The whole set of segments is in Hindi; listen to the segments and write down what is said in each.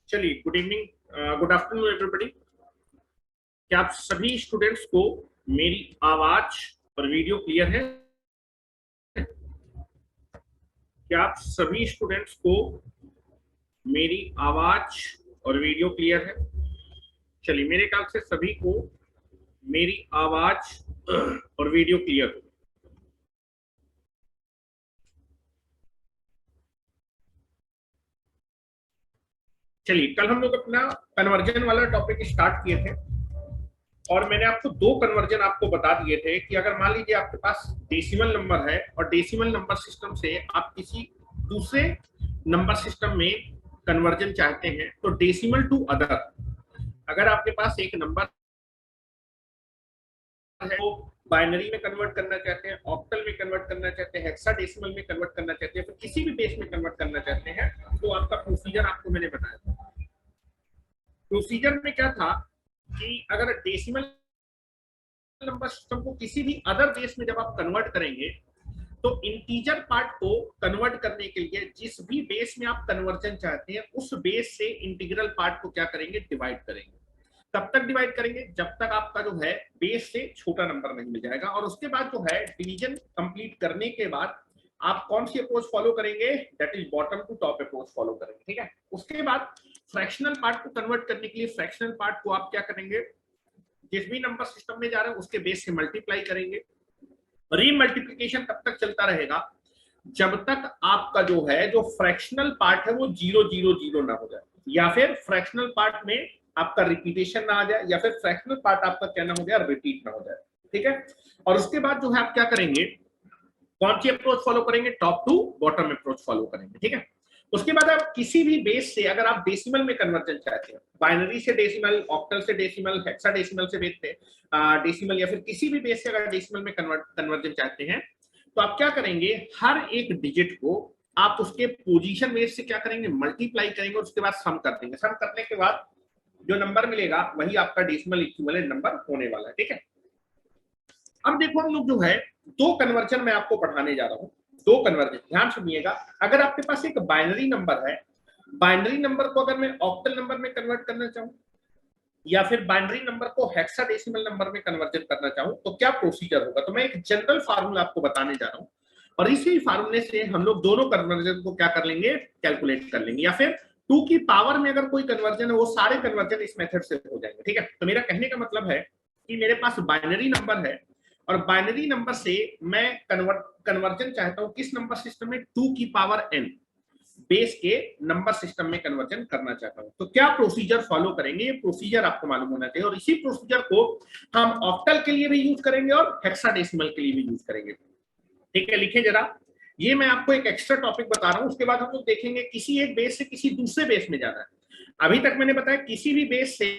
चलिए, good evening, good afternoon everybody. क्या आप सभी स्टूडेंट्स को मेरी आवाज और वीडियो क्लियर है? क्या आप सभी स्टूडेंट्स को मेरी आवाज और वीडियो क्लियर है? चलिए, मेरे ख्याल से सभी को मेरी आवाज और वीडियो क्लियर है। चलिए, कल हम लोग अपना कन्वर्जन वाला टॉपिक स्टार्ट किए थे और मैंने आपको दो कन्वर्जन आपको बता दिए थे कि अगर मान लीजिए आपके पास डेसिमल नंबर है और डेसिमल नंबर सिस्टम से आप किसी दूसरे नंबर सिस्टम में कन्वर्जन चाहते हैं तो डेसिमल टू अदर, अगर आपके पास एक नंबर है वो बाइनरी में कन्वर्ट करना चाहते हैं, ऑक्टल में कन्वर्ट करना चाहते हैं, हेक्साडेसिमल में कन्वर्ट करना चाहते हैं, फिर किसी भी बेस में कन्वर्ट करना चाहते हैं, तो आपका प्रोसीजर आपको मैंने बताया था। प्रोसीजर में क्या था कि अगर डेसिमल नंबर सिस्टम को किसी भी अदर बेस में जब आप कन्वर्ट करेंगे तो इंटीजर पार्ट को कन्वर्ट करने के लिए जिस भी बेस में आप कन्वर्जन चाहते हैं उस बेस से इंटीग्रल पार्ट को क्या करेंगे, डिवाइड करेंगे। तब तक डिवाइड करेंगे जब तक आपका जो है बेस से छोटा नंबर नहीं मिल जाएगा, और उसके बाद जो है डिवीजन कंप्लीट करने के बाद आप कौन सी अप्रोच फॉलो करेंगे, that is bottom to top approach follow करेंगे। ठीक है, उसके बाद फ्रैक्शनल पार्ट को कन्वर्ट करने के लिए फ्रैक्शनल पार्ट को आप क्या करेंगे, जिस भी नंबर सिस्टम में जा रहे हैं उसके बेस से मल्टीप्लाई करेंगे। रीमल्टीप्लिकेशन तब तक चलता रहेगा जब तक आपका जो है जो फ्रैक्शनल पार्ट है वो 0 0 0 ना हो जाए, या फिर फ्रैक्शनल पार्ट में आपका रिपीटेशन ना आ जाए, या फिर फ्रैक्शनल पार्ट आपका क्या ना हो जाए, रिपीट ना हो जाए। ठीक है, और उसके बाद जो है आप क्या करेंगे, कौन सी अप्रोच फॉलो करेंगे, top to bottom approach follow करेंगे। ठीक है, उसके बाद आप किसी भी बेस से अगर आप डेसिमल में कन्वर्जन चाहते हैं, बाइनरी से डेसिमल, ऑक्टल से डेसिमल, हेक्साडेसिमल से डेसिमल, या फिर किसी भी बेस से अगर डेसिमल में कन्वर्जन चाहते हैं, तो आप क्या करेंगे, हर एक डिजिट को आप उसके पोजीशन बेस से क्या करेंगे, मल्टीप्लाई करेंगे और उसके बाद सम कर देंगे। सम करने के बाद जो नंबर मिलेगा वही आपका डेसिमल इक्विवेलेंट नंबर होने वाला है। ठीक है, अब देखो हम लोग जो है दो कन्वर्जन मैं आपको पढ़ाने जा रहा हूं, दो कन्वर्जन ध्यान सुनिएगा। अगर आपके पास एक बाइनरी नंबर है, बाइनरी नंबर को अगर मैं ऑक्टल नंबर में कन्वर्ट करना चाहूं या फिर बाइनरी नंबर को हेक्साडेसिमल नंबर में कन्वर्जन करना चाहूं तो क्या प्रोसीजर होगा, तो मैं एक जनरल फार्मूला आपको बताने जा रहा हूं और इसी फार्मूले से हम लोग दोनों कन्वर्जन को क्या कर लेंगे, कैलकुलेट कर लेंगे, या फिर 2 की पावर में अगर कोई कन्वर्जन है वो सारे कन्वर्जन इस मेथड से हो जाएंगे। ठीक है, तो मेरा कहने का मतलब है कि मेरे पास बाइनरी नंबर है और बाइनरी नंबर से मैं कन्वर्जन चाहता हूं किस नंबर सिस्टम में, 2 की पावर n बेस के नंबर सिस्टम में कन्वर्जन करना चाहता हूं, तो क्या प्रोसीजर फॉलो करेंगे, ये प्रोसीजर आपको मालूम होना चाहिए। और इसी प्रोसीजर को हम ऑक्टल के लिए भी यूज करेंगे और हेक्साडेसिमल के लिए भी यूज करेंगे। ठीक है, लिखें जरा, ये मैं आपको एक एक्स्ट्रा टॉपिक बता रहा हूं, उसके बाद हम लोग देखेंगे किसी एक बेस से किसी दूसरे बेस में जाना है। अभी तक मैंने बताया किसी भी बेस से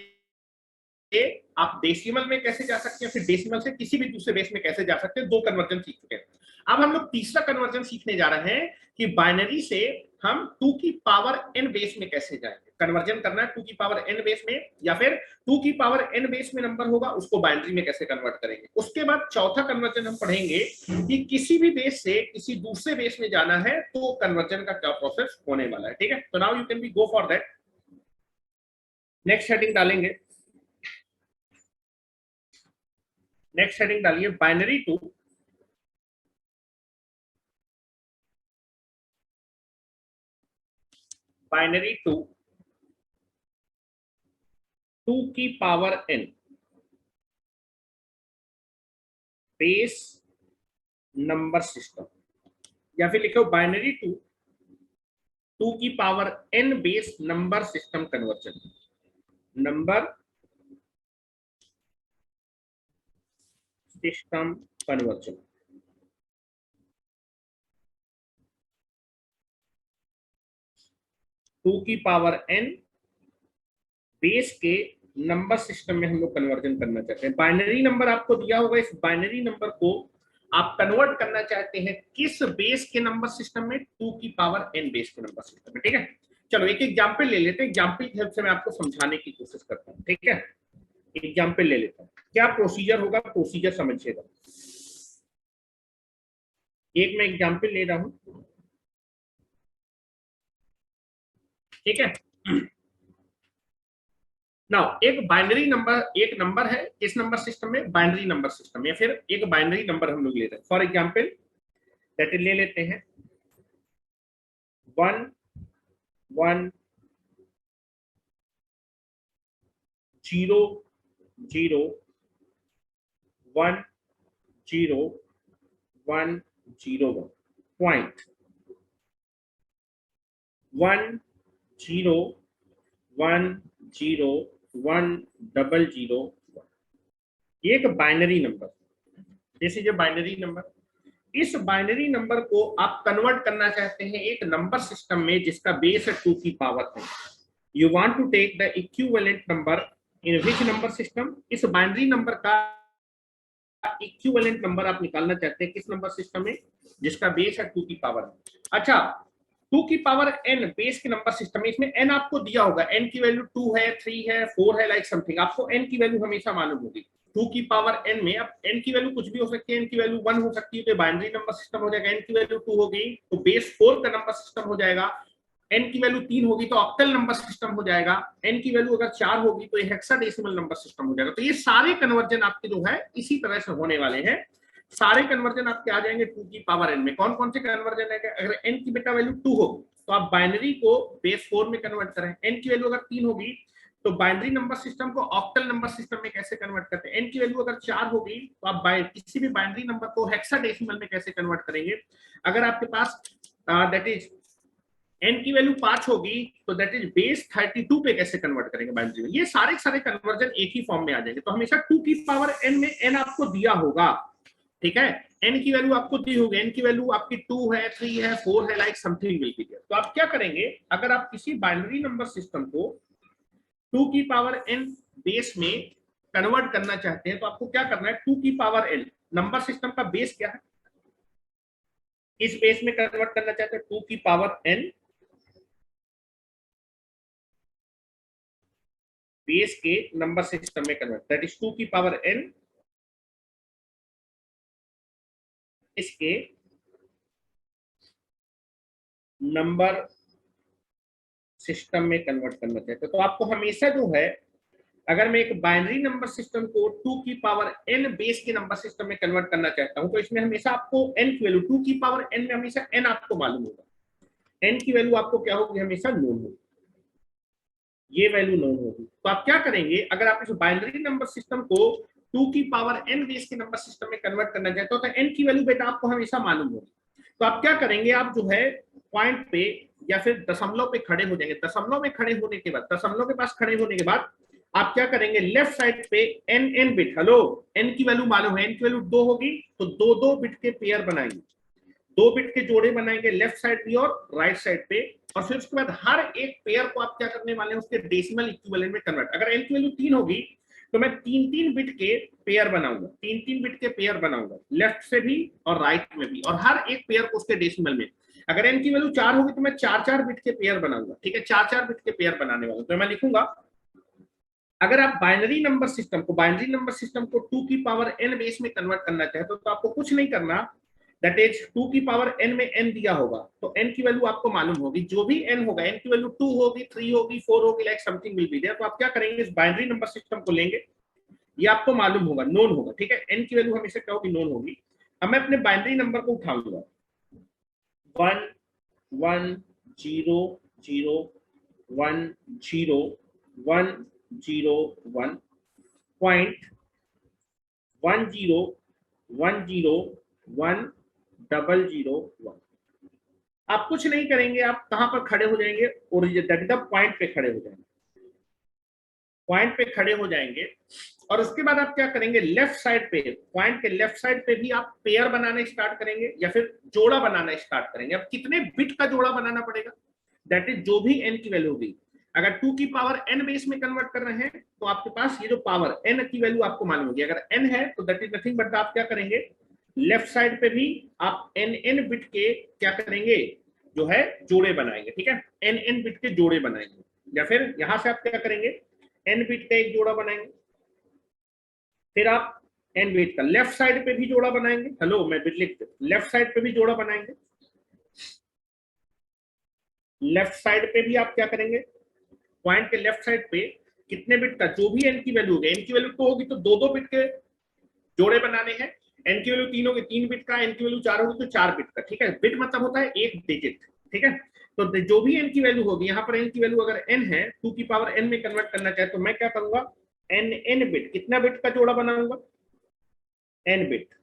आप डेसिमल में कैसे जा सकते हैं, फिर डेसिमल से किसी भी दूसरे बेस में कैसे जा सकते हैं, दो कन्वर्जन सीख चुके हैं। अब हम लोग तीसरा कन्वर्जन सीखने जा रहे हैं कि बाइनरी से हम 2 की पावर n बेस में कैसे जाएंगे। कन्वर्जन करना है 2 की पावर n बेस में, या फिर 2 की पावर n बेस में नंबर होगा उसको बाइनरी में कैसे कन्वर्ट करेंगे। उसके बाद चौथा कन्वर्जन हम पढ़ेंगे कि किसी भी बेस से किसी दूसरे बेस में जाना है तो कन्वर्जन का क्या प्रोसेस होने वाला है। ठीक है, तो now you can be go for that. Next heading डालेंगे, नेक्स्ट हेडिंग डालिए बाइनरी टू बाइनरी टू 2 की power n base number system, या फिर लिखो बाइनरी टू 2 की power n base number system conversion, number system conversion. 2 की पावर n बेस के नंबर सिस्टम में हम लोग कन्वर्जन करना चाहते हैं। बाइनरी नंबर आपको दिया होगा, इस बाइनरी नंबर को आप कन्वर्ट करना चाहते हैं किस बेस के नंबर सिस्टम में, 2 की पावर n बेस के नंबर सिस्टम में। ठीक है, चलो एक एग्जांपल ले लेते हैं, एग्जांपल की हेल्प से मैं आपको समझाने की कोशिश करता हूं। ठीक है, एग्जांपल ले लेता हूं, क्या प्रोसीजर होगा, प्रोसीजर समझिएगा। एक मैं एग्जांपल ले रहा हूं, ठीक है। नाउ एक बाइनरी नंबर, एक नंबर है किस नंबर सिस्टम में, बाइनरी नंबर सिस्टम में। फिर एक बाइनरी नंबर हम लोग लेते हैं, फॉर एग्जाम्पल दैट ले लेते हैं 1 1 0 0 1 0 1 0 1 पॉइंट 1 0 1 0 1 0 0 1। एक binary number, this is a binary number. इस बाइनरी नंबर को आप कन्वर्ट करना चाहते हैं एक नंबर सिस्टम में जिसका बेस है 2 की पावर है। You want to take the equivalent number in which number system, इस बाइनरी नंबर का इक्विवेलेंट नंबर आप निकालना चाहते हैं किस नंबर सिस्टम में, जिसका बेस है 2 की पावर। अच्छा, 2 की पावर n बेस के नंबर सिस्टम में, इसमें n आपको दिया होगा, n की वैल्यू 2 है, 3 है, 4 है, लाइक समथिंग, आपको n की वैल्यू हमेशा मालूम होगी। 2 की पावर n में अब n की वैल्यू कुछ भी हो सकती है, n की वैल्यू 1 हो सकती है तो बाइनरी नंबर सिस्टम हो जाएगा, n की वैल्यू 2 हो गई तो बेस 4 का नंबर सिस्टम हो जाएगा, n की वैल्यू 3 होगी तो ऑक्टल नंबर सिस्टम हो जाएगा, n की वैल्यू अगर 4 होगी तो हेक्साडेसिमल नंबर सिस्टम हो जाएगा। तो ये सारे कन्वर्जन आपके जो है इसी तरह से होने वाले हैं। सारे कन्वर्जन आपके आ जाएंगे 2 की पावर n में। कौन कौन से कन्वर्जन है, अगर n की बेटा वैल्यू 2 होगी तो आप बाइनरी को बेस 4 में कन्वर्ट करें, n की वैल्यू अगर 3 होगी तो बाइनरी नंबर सिस्टम को ऑक्टल नंबर सिस्टम में कैसे कन्वर्ट करते हैं, n की वैल्यू अगर 4 होगी तो आप किसी भी बाइनरी नंबर को हेक्साडेसिमल में कैसे कन्वर्ट करेंगे। अगर आपके पास दैट इज n की वैल्यू 5 होगी तो दैट इज बेस 32 पे कैसे कन्वर्ट करेंगे बाइनरी में। ये सारे सारे कन्वर्जन एक ही फॉर्म में आ जाएंगे। तो हमेशा 2 की पावर n में n आपको दिया होगा, ठीक है, n की वैल्यू आपको दी होगी, n की वैल्यू आपकी 2 है, 3 है, 4 है, like something will be there. तो आप क्या करेंगे, अगर आप किसी बाइनरी नंबर सिस्टम को 2 की पावर n बेस में कन्वर्ट करना चाहते हैं तो आपको क्या करना है, 2 की पावर n नंबर सिस्टम का बेस क्या है, इस बेस में कन्वर्ट करना चाहते हैं 2 की पावर n बेस के नंबर सिस्टम में कन्वर्ट, दैट इज 2 की पावर n इसके नंबर सिस्टम में कन्वर्ट करना चाहते हैं। तो आपको हमेशा जो है, अगर मैं एक बाइनरी नंबर सिस्टम को 2 की पावर n बेस के नंबर सिस्टम में कन्वर्ट करना चाहता हूं तो इसमें हमेशा आपको n की वैल्यू 2 की पावर n में हमेशा n आपको मालूम होगा, n की वैल्यू आपको क्या होगी, हमेशा नोन होगी, ये वैल्यू नोन होगी। तो आप क्या करेंगे, अगर आप इस बाइनरी नंबर सिस्टम को 2 की पावर n बेस के नंबर सिस्टम में कन्वर्ट करना चाहते हो तो n की वैल्यू बेटा आपको हमेशा मालूम होगी। तो आप क्या करेंगे, आप जो है पॉइंट पे या फिर दशमलव पे खड़े हो जाएंगे, दशमलव में खड़े होने के बाद, दशमलव के पास खड़े होने के बाद आप क्या करेंगे, लेफ्ट साइड पे n बिट, हेलो n की वैल्यू मालूम है, n की वैल्यू 2 होगी तो 2 बिट के पेयर बनाएंगे, 2 बिट के जोड़े बनाएंगे लेफ्ट साइड पे और राइट साइड पे, और फिर उसके बाद हर एक पेयर को आप क्या करने वाले हैं, उसके डेसिमल इक्विवेलेंट में कन्वर्ट। अगर n की वैल्यू 3 होगी तो मैं 3 बिट के पेयर बनाऊंगा, 3 बिट के पेयर बनाऊंगा लेफ्ट से भी और राइट में भी, और हर एक पेयर को उसके डेसिमल में। अगर n की वैल्यू 4 होगी तो मैं 4 बिट के पेयर बनाऊंगा, ठीक है, 4 बिट के पेयर बनाने वाला। तो मैं लिखूंगा, अगर आप बाइनरी नंबर सिस्टम को 2 की पावर n बेस में कन्वर्ट करना चाहते हो तो आपको कुछ नहीं करना, दैट इज 2 की पावर n में n दिया होगा तो n की वैल्यू आपको मालूम होगी, जो भी n होगा, n की वैल्यू 2 होगी, 3 होगी, 4 होगी, like something will be there. तो आप क्या करेंगे, इस बाइनरी नंबर सिस्टम को लेंगे, ये आपको मालूम होगा, नोन होगा, ठीक है, n की वैल्यू हमेशा क्या होगी, नोन होगी। अब मैं अपने बाइनरी नंबर को उठाऊंगा 1 1 0 0 1 0 1 0 1 पॉइंट 1 0 1 0 1 0 0 1। आप कुछ नहीं करेंगे, आप कहां पर खड़े हो जाएंगे, origin that is the point पे खड़े हो जाएंगे, पॉइंट पे खड़े हो जाएंगे। और उसके बाद आप क्या करेंगे, लेफ्ट साइड पे, पॉइंट के लेफ्ट साइड पे भी आप पेयर बनाना स्टार्ट करेंगे या फिर जोड़ा बनाना स्टार्ट करेंगे। अब कितने बिट का जोड़ा बनाना पड़ेगा, दैट इज जो भी n की वैल्यू होगी। अगर 2 की पावर n बेस में कन्वर्ट कर रहे हैं तो आपके पास ये जो पावर n की वैल्यू आपको मालूम होगी, अगर n है तो दैट इज नथिंग बट आप क्या करेंगे, लेफ्ट साइड पे भी आप n बिट के क्या करेंगे, जो है जोड़े बनाएंगे, ठीक है, n बिट के जोड़े बनाएंगे, या फिर यहां से आप क्या करेंगे, n बिट का एक जोड़ा बनाएंगे, फिर आप n बिट का लेफ्ट साइड पे भी जोड़ा बनाएंगे, हेलो मैं बिट लिख, लेफ्ट साइड पे भी जोड़ा बनाएंगे, लेफ्ट साइड पे भी आप क्या करेंगे, पॉइंट के लेफ्ट साइड पे कितने बिट का, जो भी एन की वैल्यू होगी, एन की वैल्यू तो होगी तो दो दो बिट के जोड़े बनाने हैं, एन की वैल्यू 3 होगी 3 बिट का, एन की वैल्यू 4 होगी तो 4 बिट का, ठीक है। बिट मतलब होता है एक डिजिट, ठीक है। तो जो भी एन की वैल्यू होगी, यहाँ पर एन की वैल्यू अगर एन है, 2 की पावर एन में कन्वर्ट करना चाहे तो मैं क्या करूंगा, एन एन बिट, कितना बिट का जोड़ा बनाऊंगा, एन बिट,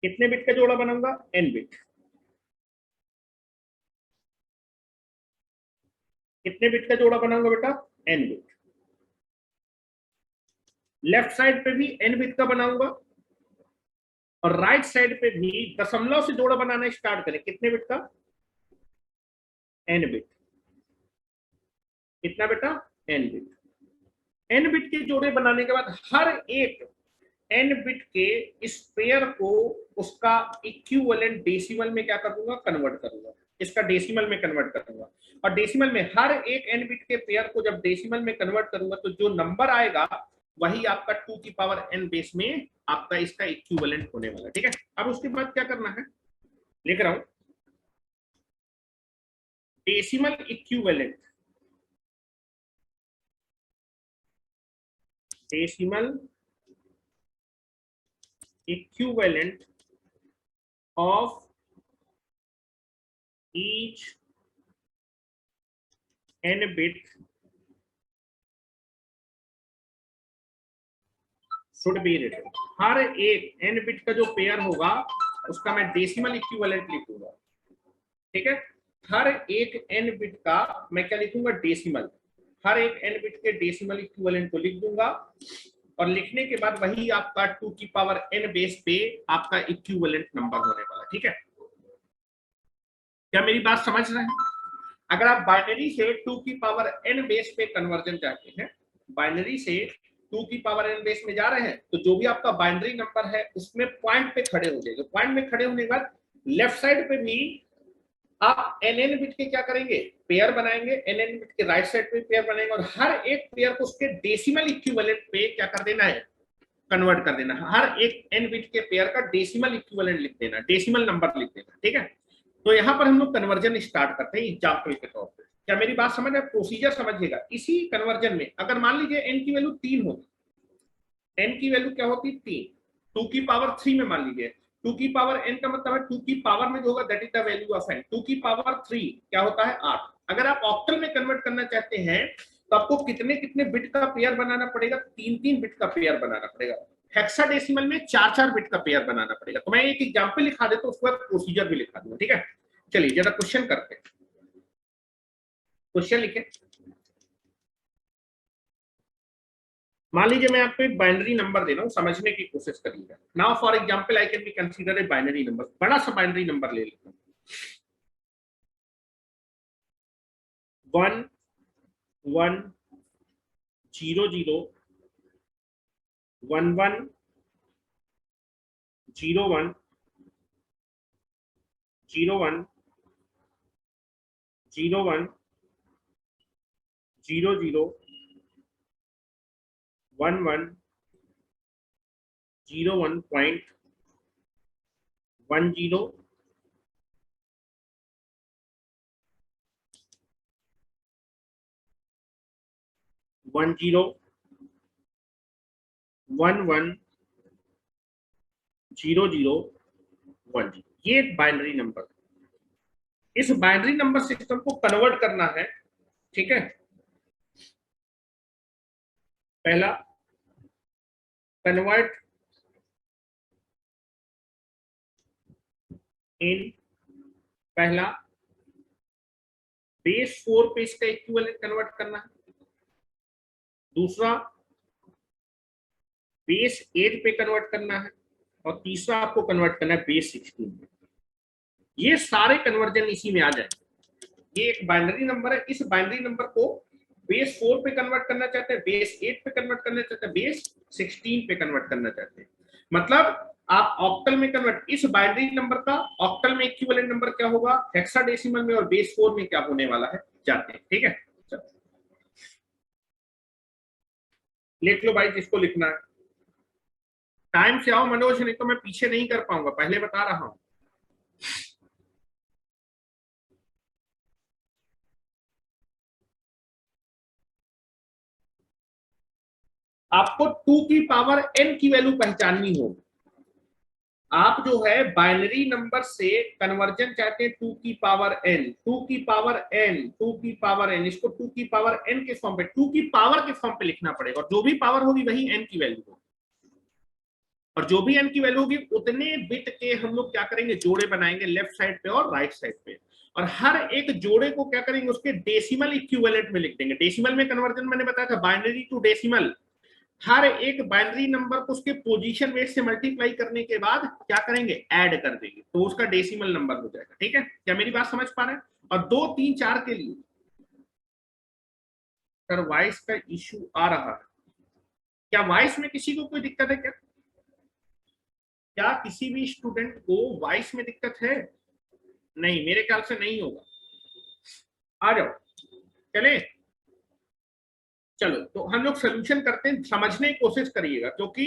कितने बिट का जोड़ा बनाऊंगा, एन बिट, कितने बिट का जोड़ा बनाऊंगा बेटा, एन बिट। लेफ्ट साइड पे भी एन बिट का बनाऊंगा और राइट साइड पे भी दशमलव से जोड़ा बनाना स्टार्ट करें, कितने बिट का, एन बिट, कितना बेटा, एन बिट। एन बिट के जोड़े बनाने के बाद हर एक एन बिट के इस पेयर को उसका इक्विवेलेंट डेसिमल में क्या करूंगा, कन्वर्ट करूंगा, इसका डेसिमल में कन्वर्ट करूंगा। और डेसिमल में हर एक एन बिट के पेयर को जब डेसिमल में कन्वर्ट करूंगा तो जो नंबर आएगा वही आपका 2 की पावर एन बेस में आपका इसका इक्विवेलेंट होने वाला, ठीक है। अब उसके बाद क्या करना है, लिख रहा हूं, decimal equivalent, decimal equivalent of each n bit should be written। हर एक n बिट का जो पेयर होगा उसका मैं डेसिमल इक्विवेलेंट लिखूंगा, ठीक है। हर एक n बिट का मैं क्या लिखूंगा, डेसिमल, हर एक n बिट के डेसिमल इक्विवेलेंट को लिख दूंगा और लिखने के बाद वही आपका 2 की पावर n बेस पे आपका इक्विवेलेंट नंबर होने वाला, ठीक है। क्या मेरी बात समझ रहे हैं? अगर आप बाइनरी से 2 की पावर n बेस पे कन्वर्जन चाहते हैं, बाइनरी से 2 की पावर n बेस में जा रहे हैं, तो जो भी आपका बाइनरी नंबर है उसमें पॉइंट पे खड़े हो जाएगा। पॉइंट में खड़े होने के बाद लेफ्ट साइड पे भी आप nn बिट के क्या करेंगे, पेयर बनाएंगे, nn बिट के राइट साइड पे पेयर बनाएंगे और हर एक पेयर को उसके डेसिमल इक्विवेलेंट पे क्या कर देना है, कन्वर्ट कर देना। हर एक n बिट के पेयर का डेसिमल इक्विवेलेंट लिख देना, डेसिमल नंबर लिख देना, ठीक है। तो यहां पर हम लोग कन्वर्जन स्टार्ट करते हैं एग्जाम्पल के तौर पे। क्या मेरी बात समझ है, प्रोसीजर समझिएगा। इसी कन्वर्जन में अगर मान लीजिए n की वैल्यू 3 होती, n की वैल्यू क्या होती, 3, 2 की पावर 3 में मान लीजिए, 2 की पावर n का मतलब है 2 की पावर में जो होगा that is the value of n, 2 की पावर 3 क्या होता है, 8। अगर आप ऑक्टल में कन्वर्ट करना चाहते हैं तो आपको कितने कितने बिट का पेयर बनाना पड़ेगा, 3 बिट का पेयर बनाना पड़ेगा। हेक्साडेसिमल में 4 बिट का पेयर बनाना पड़ेगा। तो मैं एक एग्जांपल लिखा देता हूं, उसके बाद प्रोसीजर भी लिखा दूंगा, ठीक है। चलिए जरा क्वेश्चन करते हैं, क्वेश्चन लिखे। मान लीजिए मैं आपको एक बाइनरी नंबर दे रहा हूं, समझने की कोशिश करिएगा। Now for example I can be consider a binary number, बड़ा सा बाइनरी नंबर ले लेता हूं, 1 1 0 0 1 1 0 1 0 1 0 1 0 0 1 1 0 1.10 10 11 0 0 1 0। ये एक बाइनरी नंबर, इस बाइनरी नंबर सिस्टम को कन्वर्ट करना है, ठीक है। पहला कन्वर्ट इन, पहला बेस 4 पे इसका इक्विवेलेंट कन्वर्ट करना है, दूसरा बेस 8 पे कन्वर्ट करना है और तीसरा आपको कन्वर्ट करना है बेस 16 पे। ये सारे कन्वर्जन इसी में आ जाएंगे। ये एक बाइनरी नंबर है, इस बाइनरी नंबर को बेस 4 पे कन्वर्ट करना चाहते हैं, बेस 8 पे कन्वर्ट करना चाहते हैं, बेस 16 पे कन्वर्ट करना चाहते हैं। मतलब आप ऑक्टल में कन्वर्ट, इस बाइनरी नंबर का ऑक्टल में इक्विवेलेंट नंबर क्या होगा, हेक्साडेसिमल में, और बेस 4 में क्या होने वाला है जानते हैं, ठीक है। लिख लो भाई जिसको लिखना है, टाइम से आओ मनोज, नहीं तो मैं पीछे नहीं कर पाऊंगा, पहले बता रहा हूं। आपको 2 की पावर n की वैल्यू पहचाननी होगी। आप जो है बाइनरी नंबर से कन्वर्जन चाहते हैं 2 की पावर n, 2 की पावर n, 2 की पावर n, इसको 2 की पावर n के फॉर्म पे, 2 की पावर के फॉर्म पे लिखना पड़ेगा, और जो भी पावर होगी वही n की वैल्यू होगी, और जो भी n की वैल्यू होगी उतने बिट के हम लोग क्या करेंगे, जोड़े बनाएंगे लेफ्ट साइड पे और राइट साइड पे, और हर एक जोड़े को क्या करेंगे, उसके डेसिमल इक्विवेलेंट में लिख देंगे। डेसिमल में कन्वर्जन मैंने बताया था, बाइनरी टू डेसिमल, हर एक बाइनरी नंबर को उसके पोजीशन वेट से मल्टीप्लाई करने के बाद क्या करेंगे, ऐड कर देंगे, तो उसका डेसिमल नंबर हो जाएगा। ठीक है, क्या मेरी बात समझ पा रहे हैं? और 2, 3, 4 के लिए सर वॉइस का इश्यू आ रहा है क्या? वॉइस में किसी को कोई दिक्कत है क्या? क्या किसी भी स्टूडेंट को वॉइस में दिक्कत है? नहीं, मेरे ख्याल से नहीं होगा। आ जाओ, चले चलो, तो हम लोग सोल्यूशन करते हैं, समझने की कोशिश करिएगा, क्योंकि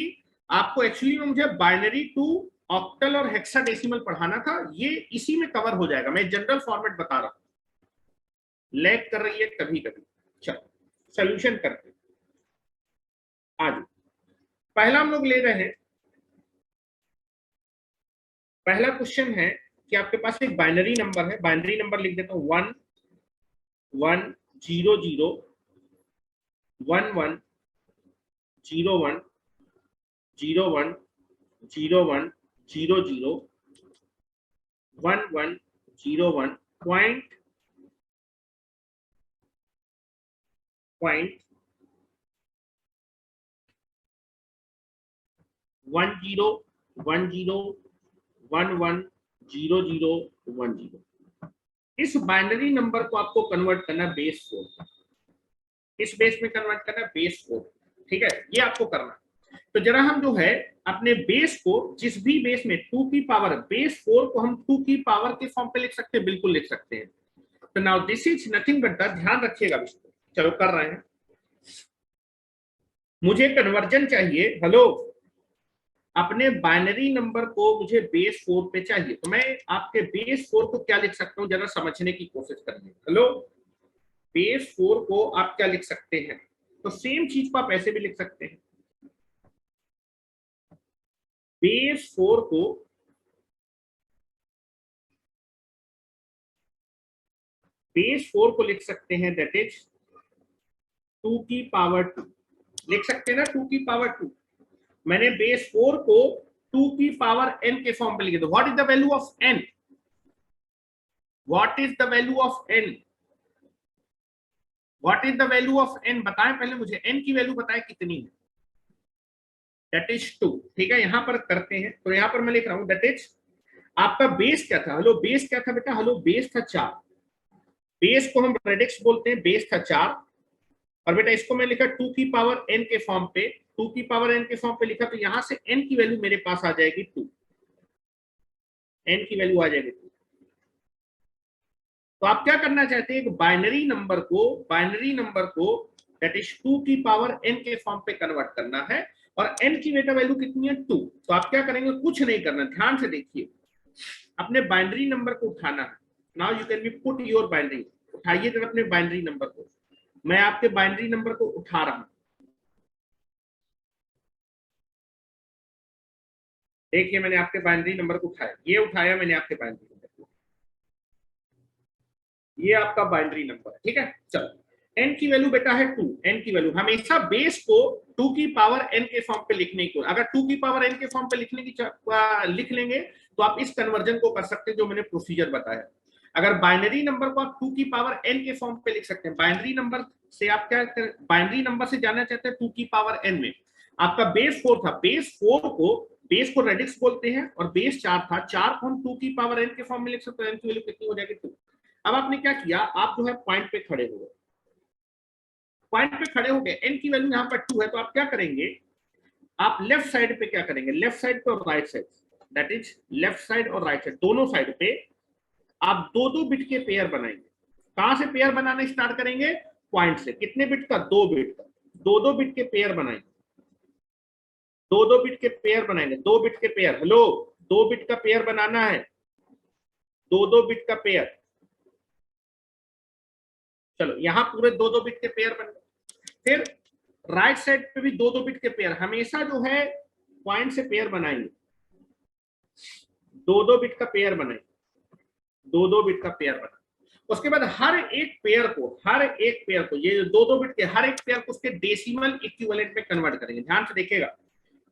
आपको एक्चुअली में मुझे बाइनरी टू ऑक्टल और हेक्साडेसिमल पढ़ाना था, ये इसी में कवर हो जाएगा। मैं जनरल फॉर्मेट बता रहा हूं, लैग कर रही है कभी कभी। चलो सोल्यूशन करते हैं, आज पहला हम लोग ले रहे हैं, पहला क्वेश्चन है कि आपके पास एक बाइनरी नंबर है, बाइनरी नंबर लिख देता हूं 1 1 0 0 1 1 0 1 0 1 0 1 0 0 1 1 0 1 पॉइंट 1 0 1 0 1 1 0 0 1 0। इस बाइनरी नंबर को आपको कन्वर्ट करना बेस 4, इस बेस में कन्वर्ट करना बेस 4। ठीक है, ये आपको करना। तो जरा हम जो है अपने बेस को, जिस भी बेस में 2 की पावर, बेस 4 को हम 2 की पावर के फॉर्म पे लिख सकते हैं, बिल्कुल लिख सकते हैं। तो now this is nothing but the, ध्यान रखिएगा, चलो कर रहे हैं, मुझे कन्वर्जन चाहिए, हेलो, अपने बाइनरी नंबर को मुझे बेस 4 पे चाहिए, तो मैं आपके बेस 4 को क्या लिख सकता हूं, जरा समझने की कोशिश करिए। हेलो, बेस 4 को आप क्या लिख सकते हैं? तो सेम चीज को आप ऐसे भी लिख सकते हैं, बेस 4 को लिख सकते हैं, दैट इज 2 की पावर 2, लिख सकते हैं ना, 2 की पावर 2। मैंने बेस 4 को 2 की पावर n के फॉर्म पे लिखे, तो what is the value of n? What is the value of n? What is the value of n? बताएं पहले मुझे, n की वैल्यू बताएं कितनी है? That is 2। ठीक है, यहां पर करते हैं, तो यहां पर मैं लिख रहा हूं दैट इज, आपका बेस क्या था? हेलो, बेस क्या था बेटा? हेलो, बेस था 4, बेस को हम रेडिक्स बोलते हैं, बेस था 4, और बेटा इसको मैं लिखा 2 की पावर n के फॉर्म पे, 2 की पावर n के फॉर्म पे लिखा, तो यहां से n की वैल्यू मेरे पास आ जाएगी 2, n की वैल्यू आ जाएगी 2। तो आप क्या करना चाहते हैं, एक बाइनरी नंबर को दैट इज 2 की पावर n के फॉर्म पे कन्वर्ट करना है, और n की बेटा वैल्यू कितनी है? 2। तो आप क्या करेंगे, कुछ नहीं करना, ध्यान से देखिए, अपने बाइनरी नंबर को उठाना है। Now you can B put your binary, उठाइए जरा अपने बाइनरी नंबर को, मैं आपके बाइनरी नंबर को उठा रहा हूं, देखिए मैंने आपके बाइनरी नंबर को उठाया, ये उठाया मैंने आपके बाइनरी नंबर को, ये आपका बाइनरी नंबर है। ठीक है, चलो, n की वैल्यू बेटा है 2, n की वैल्यू हमेशा बेस को 2 की पावर n के फॉर्म पे लिखने की, अगर 2 की पावर n के फॉर्म पे लिख लेंगे तो आप इस कन्वर्जन को कर सकते हैं जो मैंने प्रोसीजर बताया। अगर बाइनरी नंबर को आप 2 की पावर n के फॉर्म पे लिख सकते हैं, बाइनरी नंबर से आप क्या, बाइनरी नंबर से जाना चाहते हैं 2 की पावर n में, आपका बेस 4 था, बेस को रेडिक्स बोलते हैं, और बेस 4 था, 4 को हम 2 की पावर n के फॉर्म में लिख सकते हैं, n की वैल्यू कितनी हो जाएगी? 2। अब आपने क्या किया, आप जो है पॉइंट पे खड़े हो गए, पॉइंट पे खड़े हो गए, n की वैल्यू यहाँ पर 2 है, तो आप क्या करेंगे, आप लेफ्ट साइड पे क्या करेंगे, लेफ्ट साइड पे और right side, that is left side और राइट साइड, दोनों साइड पे आप 2-2 बिट के पेयर बनाएंगे। कहां से पेयर बनाना स्टार्ट करेंगे? पॉइंट से। कितने बिट का? 2 बिट का, 2-2 बिट के पेयर बनाएंगे, 2-2 बिट के पेयर बनाएंगे, 2 बिट के पेयर, हेलो, 2 बिट का पेयर बनाना है, 2-2 बिट का पेयर। चलो, यहां पूरे 2-2 बिट के पेयर बन गए। फिर राइट साइड पे भी दो दो बिट के पेयर, हमेशा जो है पॉइंट से पेयर बनाएंगे, दो दो बिट का पेयर बनाएंगे, दो दो बिट का पेयर बना। उसके बाद हर एक पेयर को ये दो दो बिट के हर एक पेयर को उसके डेसिमल इक्विवेलेंट में कन्वर्ट करेंगे। ध्यान से देखिएगा,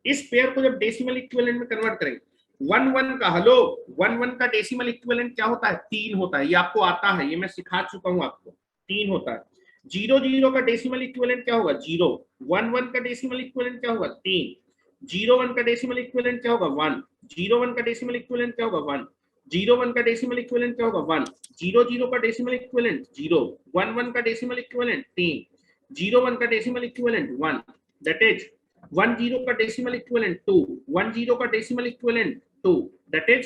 इस पेयर को जब डेसिमल इक्विवेलेंट में कन्वर्ट करेंगे, वन वन का, हेलो, वन वन का डेसिमल इक्विवेलेंट क्या होता है? 3 होता है। ये आपको आता है, ये मैं सिखा चुका हूं आपको, 3 होता है। 0 0 का डेसिमल इक्विवेलेंट क्या होगा? 0। 1 1 का डेसिमल इक्विवेलेंट क्या होगा? 3। 0 1 का डेसिमल इक्विवेलेंट क्या होगा? 1। 0 1 का डेसिमल इक्विवेलेंट क्या होगा? 1। 0 1 का डेसिमल इक्विवेलेंट क्या होगा? 1। 0 0 का डेसिमल इक्विवेलेंट 0। 1 1 का डेसिमल इक्विवेलेंट 3। 0 1 का डेसिमल इक्विवेलेंट 1, दैट इज 1 0 का डेसिमल इक्विवेलेंट 2। 1 0 का डेसिमल इक्विवेलेंट 2, दैट इज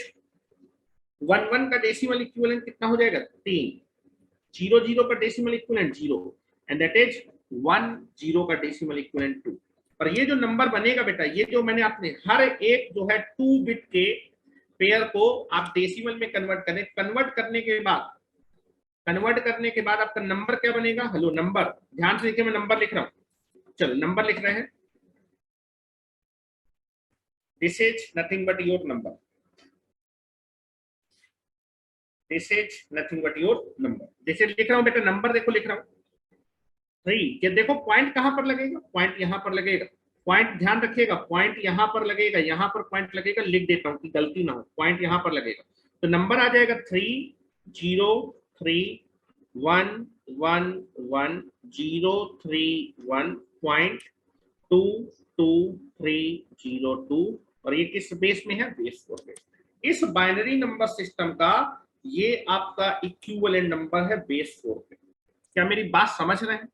1 1 का डेसिमल इक्विवेलेंट कितना हो जाएगा? 3। 0 0 का decimal equivalent 0, and that is 1 0 का डेसिमल इक्विवेलेंट 2। और ये जो नंबर बनेगा बेटा, ये जो मैंने आपने हर एक जो है 2 बिट के पेयर को आप डेसिमल में कन्वर्ट करें, कन्वर्ट करने के बाद आपका नंबर क्या बनेगा? हेलो, नंबर, ध्यान से देखिए, मैं नंबर लिख रहा हूं, चलो नंबर लिख रहे हैं। This is nothing but your number, this is nothing but your number. जैसे लिख रहा हूं बेटा, नंबर देखो लिख रहा हूं 3। ये देखो पॉइंट कहां पर लगेगा? पॉइंट यहां पर लगेगा। पॉइंट ध्यान रखिएगा, पॉइंट यहां पर लगेगा, यहां पर पॉइंट लगेगा, लिख देता हूं कि गलती ना हो, पॉइंट यहां पर लगेगा। तो नंबर आ जाएगा 3 0 3 1 1 1 0 3 1 पॉइंट 2 2 3 0 2। और ये किस बेस में है? Base 4 base. इस बाइनरी नंबर सिस्टम का ये आपका इक्विवेलेंट नंबर है बेस 4 पे। क्या मेरी बात समझ रहे हैं?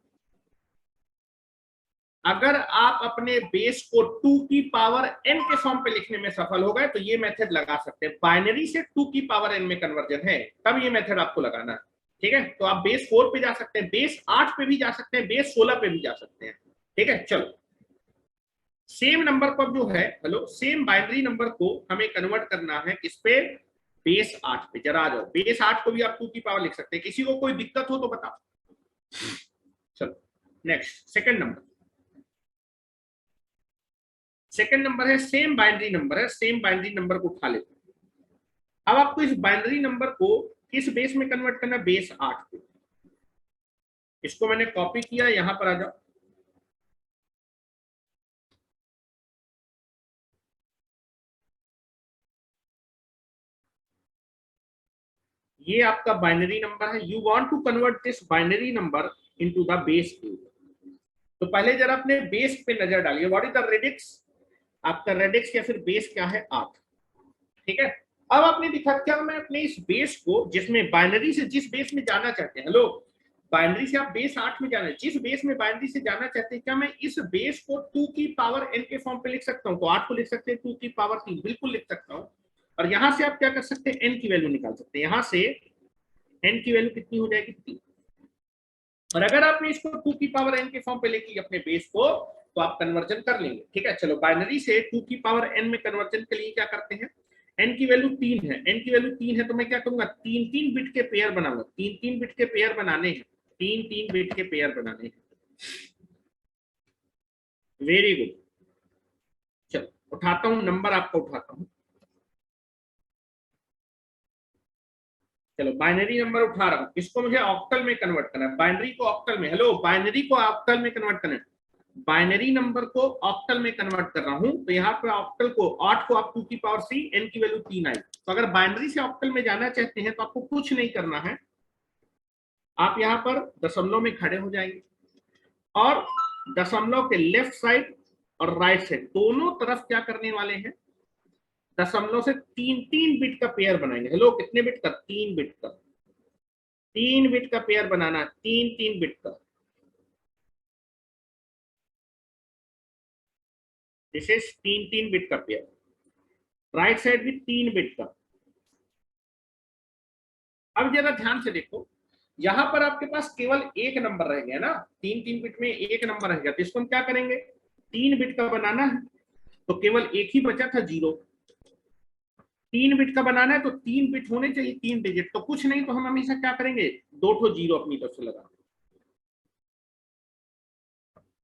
अगर आप अपने बेस को 2 की पावर n के फॉर्म पे लिखने में सफल हो गए तो ये मेथड लगा सकते हैं। बाइनरी से 2 की पावर n में कन्वर्जन है, तब ये मेथड आपको लगाना है। ठीक है, तो आप बेस 4 पे जा सकते हैं, बेस 8 पे भी जा सकते हैं, बेस 16 पे भी जा सकते हैं। ठीक है, चलो सेम नंबर को अब जो है, हेलो, सेम बाइनरी नंबर को हमें कन्वर्ट करना है किस पे? बेस 8 पे। जरा आ जाओ, बेस 8 को भी आप 2 की पावर लिख सकते हैं। किसी को कोई दिक्कत हो तो बताओ। चलो next, second number. Second number है सेम बाइनरी नंबर है, सेम बाइनरी नंबर को उठा लेते हैं। अब आपको इस बाइनरी नंबर को किस बेस में कन्वर्ट करना? बेस 8 पे। इसको मैंने कॉपी किया, यहां पर आ जाओ। ये आपका बाइनरी नंबर है। You want to convert this binary number into the base 8। तो पहले जरा अपने बेस पे नजर डालिए, व्हाट इज द रेडिक्स? आपका रेडिक्स या फिर बेस क्या है? 8। ठीक है, अब आपने दिखा क्या, मैं अपने इस बेस को, जिसमें बाइनरी से जिस बेस में जाना चाहते हैं, हेलो, बाइनरी से आप बेस 8 में जाना है, जिस बेस में बाइनरी से जाना चाहते हैं, क्या मैं इस बेस को 2 की पावर n के फॉर्म पे लिख सकता हूं? तो 8 को लिख सकते हैं 2 की पावर 3, बिल्कुल लिख सकता हूं। और यहां से आप क्या कर सकते हैं? n की वैल्यू निकाल सकते हैं। यहां से n की वैल्यू कितनी हो जाएगी? 3। और अगर आपने इसको 2 की पावर n के फॉर्म पे लिख लिया अपने बेस को, तो आप कन्वर्जन कर लेंगे। ठीक है, चलो बाइनरी से 2 की पावर n में कन्वर्जन के लिए क्या करते हैं? n की वैल्यू 3 है, n की वैल्यू 3 है, तो मैं क्या करूंगा? 3 3 बिट के पेयर बनाऊंगा। 3 3 बिट के पेयर बनाने हैं, 3 3 बिट के पेयर बनाने हैं। Very good. चलो उठाता हूं नंबर, आपका उठाता हूं। चलो बाइनरी नंबर उठा रहा हूं, इसको मुझे ऑक्टल में कन्वर्ट करना है। बाइनरी को ऑक्टल में, हेलो, बाइनरी को ऑक्टल में कन्वर्ट करना है। बाइनरी नंबर को ऑक्टल में कन्वर्ट कर रहा हूं, तो यहाँ पे ऑक्टल को 8 को आप 2 की पावर 3, n की वैल्यू 3 आई। तो अगर बाइनरी से ऑक्टल में जाना चाहते हैं तो आपको कुछ नहीं करना है, आप यहाँ पर दशमलव में खड़े हो जाएंगे और दशमलव के लेफ्ट साइड और राइट साइड दोनों तरफ क्या करने वाले हैं? दशमलव से 3 3 बिट का पेयर बनाएंगे। हेलो, कितने बिट का? 3 बिट का। 3 बिट का पेयर बनाना, 3 3 बिट का। दिस इज 3 3 बिट का पेयर। राइट साइड भी 3 बिट का। अब जरा ध्यान से देखो, यहां पर आपके पास केवल एक नंबर रह गया ना, 3 3 बिट में एक नंबर रह गया, तो इसको हम क्या करेंगे? 3 बिट का बनाना है, तो केवल एक ही बचा था 0। 3 बिट का बनाना है तो 3 बिट होने चाहिए, 3 डिजिट, तो कुछ नहीं, तो हम हमेशा क्या करेंगे? 2 ठो 0 अपनी तरफ से लगा।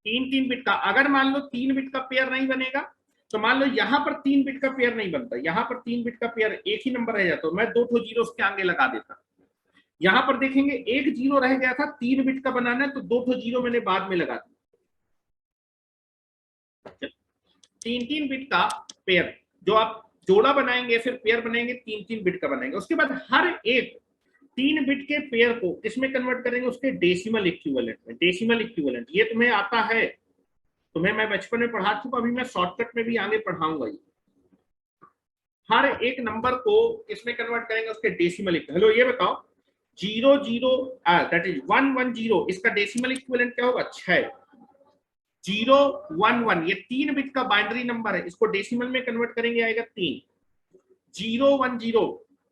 तीन तीन बिट का, अगर मान लो 3 बिट का पेयर नहीं बनेगा तो मान लो यहां पर 3 बिट का पेयर नहीं बनता, यहां पर 3 बिट का पेयर एक ही नंबर रह जाता, तो मैं 2 जीरो उसके आगे लगा देता। यहां पर देखेंगे एक जीरो रह गया था, 3 बिट का बनाना है तो 2 जीरो मैंने बाद में लगा दिया। तीन तीन बिट का पेयर जो आप जोड़ा बनाएंगे फिर पेयर बनाएंगे, 3 3 बिट का बनाएंगे। उसके बाद हर एक 3 बिट के पेयर को किसमें कन्वर्ट करेंगे, उसके डेसिमल इक्विवेलेंट में। डेसिमल इक्विवेलेंट ये तुम्हें आता है, तुम्हें मैं बचपन में पढ़ा चुका, अभी मैं शॉर्टकट में भी आगे पढ़ाऊंगा। ये हर एक नंबर को किसमें कन्वर्ट करेंगे, उसके डेसिमल। हेलो ये बताओ, 0 0 दैट इज 1 1 0, इसका डेसिमल इक्विवेलेंट क्या होगा, 6। 0 1 1 ये 3 बिट का बाइनरी नंबर है, इसको डेसिमल में कन्वर्ट करेंगे आएगा 3। 0 1 0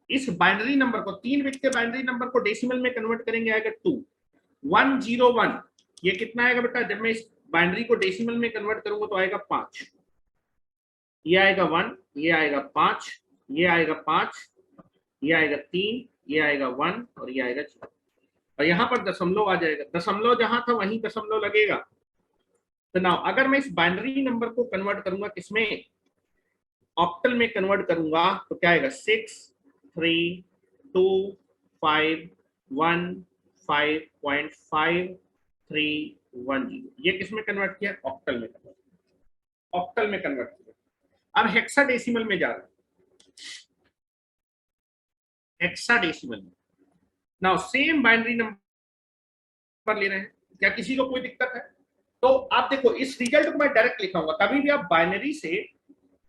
इस बाइनरी नंबर को, 3 बिट के बाइनरी नंबर को डेसिमल में कन्वर्ट करेंगे आएगा 2। 1 0 1 ये कितना आएगा बेटा, जब मैं इस बाइनरी को डेसिमल में कन्वर्ट करूंगा तो आएगा 5। ये आएगा 1, ये आएगा 5, ये आएगा 5, ये आएगा 3, ये आएगा 1 और ये आएगा 0। और यहाँ पर दशमलव आ जाएगा, दशमलव जहां था वहीं दशमलव लगेगा। तो नाउ अगर मैं इस बाइनरी नंबर को कन्वर्ट करूंगा किसमें, ऑक्टल में कन्वर्ट करूंगा तो क्या आएगा, 6 3 2 5 1 5.5 3 1 0। ये किसमें कन्वर्ट किया, ऑक्टल में कन्वर्ट, ऑक्टल में कन्वर्ट किया। अब हेक्साडेसिमल में जा रहा है, हेक्साडेसिमल में। नाउ सेम बाइनरी नंबर ले रहे हैं, क्या किसी को कोई दिक्कत है? तो आप देखो इस रिजल्ट को मैं डायरेक्ट लिखाऊंगा। कभी भी आप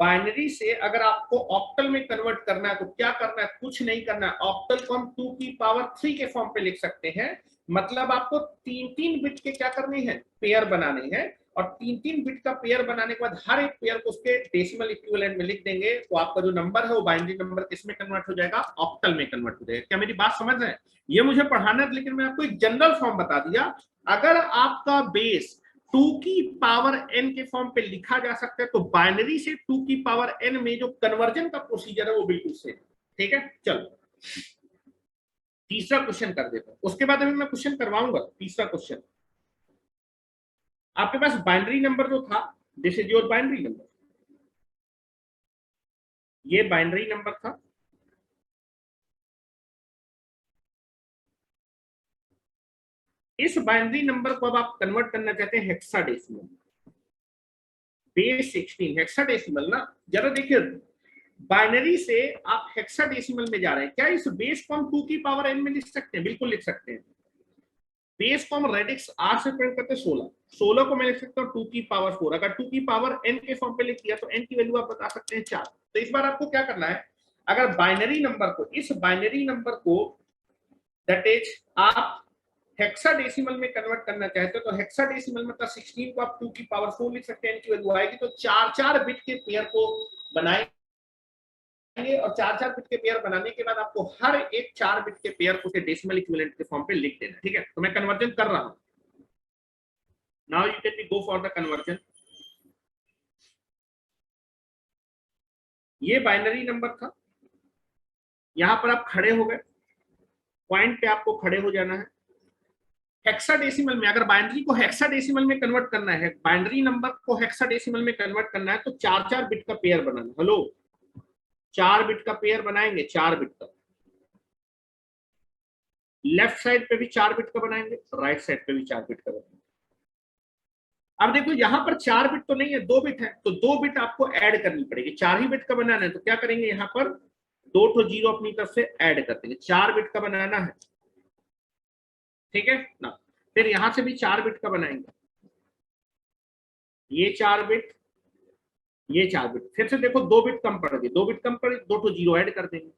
बाइनरी से अगर आपको ऑक्टल में कन्वर्ट करना है तो क्या करना है, कुछ नहीं करना है। ऑक्टल को हम 2 की पावर 3 के फॉर्म पे लिख सकते हैं। मतलब आपको 3 3 बिट के क्या करने हैं, पेयर बनाने हैं। और 3 3 बिट का पेयर बनाने के बाद हर एक पेयर को उसके डेसिमल इक्विवेलेंट में लिख देंगे, तो आपका जो नंबर है वो बाइनरी नंबर किसमें कन्वर्ट हो जाएगा, ऑक्टल में कन्वर्ट हो जाएगा। क्या मेरी बात समझ रहे हैं? ये मुझे पढ़ाना है, लेकिन मैं आपको एक जनरल फॉर्म बता दिया। अगर आपका बेस 2 की पावर n के फॉर्म पे लिखा जा सकता है तो बाइनरी से 2 की पावर n में जो कन्वर्जन का प्रोसीजर है वो बिल्कुल सेम। ठीक है, चलो तीसरा क्वेश्चन कर देता हूं, उसके बाद अभी मैं क्वेश्चन करवाऊंगा। तीसरा क्वेश्चन, आपके पास बाइनरी नंबर जो था, this is your binary number, ये बाइनरी नंबर था। इस बाइनरी नंबर को अब आप कन्वर्ट करना चाहते हैं हेक्साडेसिमल, बेस 16 हेक्साडेसिमल ना। जरा देखिए, बाइनरी से आप हेक्साडेसिमल में जा रहे हैं, क्या इस बेस को हम 2 की पावर n में लिख सकते हैं? बिल्कुल लिख सकते हैं। बेस को हम रेडिक्स r से प्रिंट करते हैं 16, 16 को मैं लिख सकता हूँ 2 की पावर 4। अगर 2 की पावर n के फॉर्म पे लिख दिया तो n की वैल्यू आप बता सकते हैं 4। तो इस बार आपको क्या करना है, अगर बाइनरी नंबर को, इस बाइनरी नंबर को दैट इज आप हेक्साडेसिमल में कन्वर्ट करना चाहते हो तो हेक्साडेसिमल मतलब 16 को आप 2 की पावर 4 लिख सकते हैं, n की वैल्यू आएगी। तो 4 बिट के पेयर को बनाएंगे और 4 बिट के पेयर बनाने के बाद आपको हर एक 4 बिट के पेयर को डेसिमल इक्विवेलेंट के फॉर्म पे लिख देना। ठीक है, तो मैं कन्वर्जन कर रहा हूं। Now you can go for the conversion. ये बाइनरी नंबर था, यहां पर आप खड़े हो गए, पॉइंट पे आपको खड़े हो जाना है। हेक्साडेसिमल में अगर बाइनरी को हेक्साडेसिमल में कन्वर्ट करना है, बाइनरी नंबर को हेक्साडेसिमल में कन्वर्ट करना है तो 4 बिट का पेयर बनाना। हेलो, 4 बिट का पेयर बनाएंगे, 4 बिट का। लेफ्ट साइड पे भी 4 बिट का बनाएंगे, राइट साइड पे भी 4 बिट का बनाएंगे। अब देखो यहां पर 4 बिट तो नहीं है, 2 बिट है, तो 2 बिट आपको ऐड करनी पड़ेगी। 4 ही बिट का बनाना है तो क्या करेंगे, यहां पर 2 जीरो अपनी तरफ से ऐड कर देंगे। 4 बिट का बनाना है, ठीक है ना। फिर यहां से भी 4 बिट का बनाएंगे, ये 4 बिट, ये 4 बिट। फिर से देखो 2 बिट कम पड़ गई, 2 बिट कम पड़ गई, 2 जीरो ऐड कर देंगे।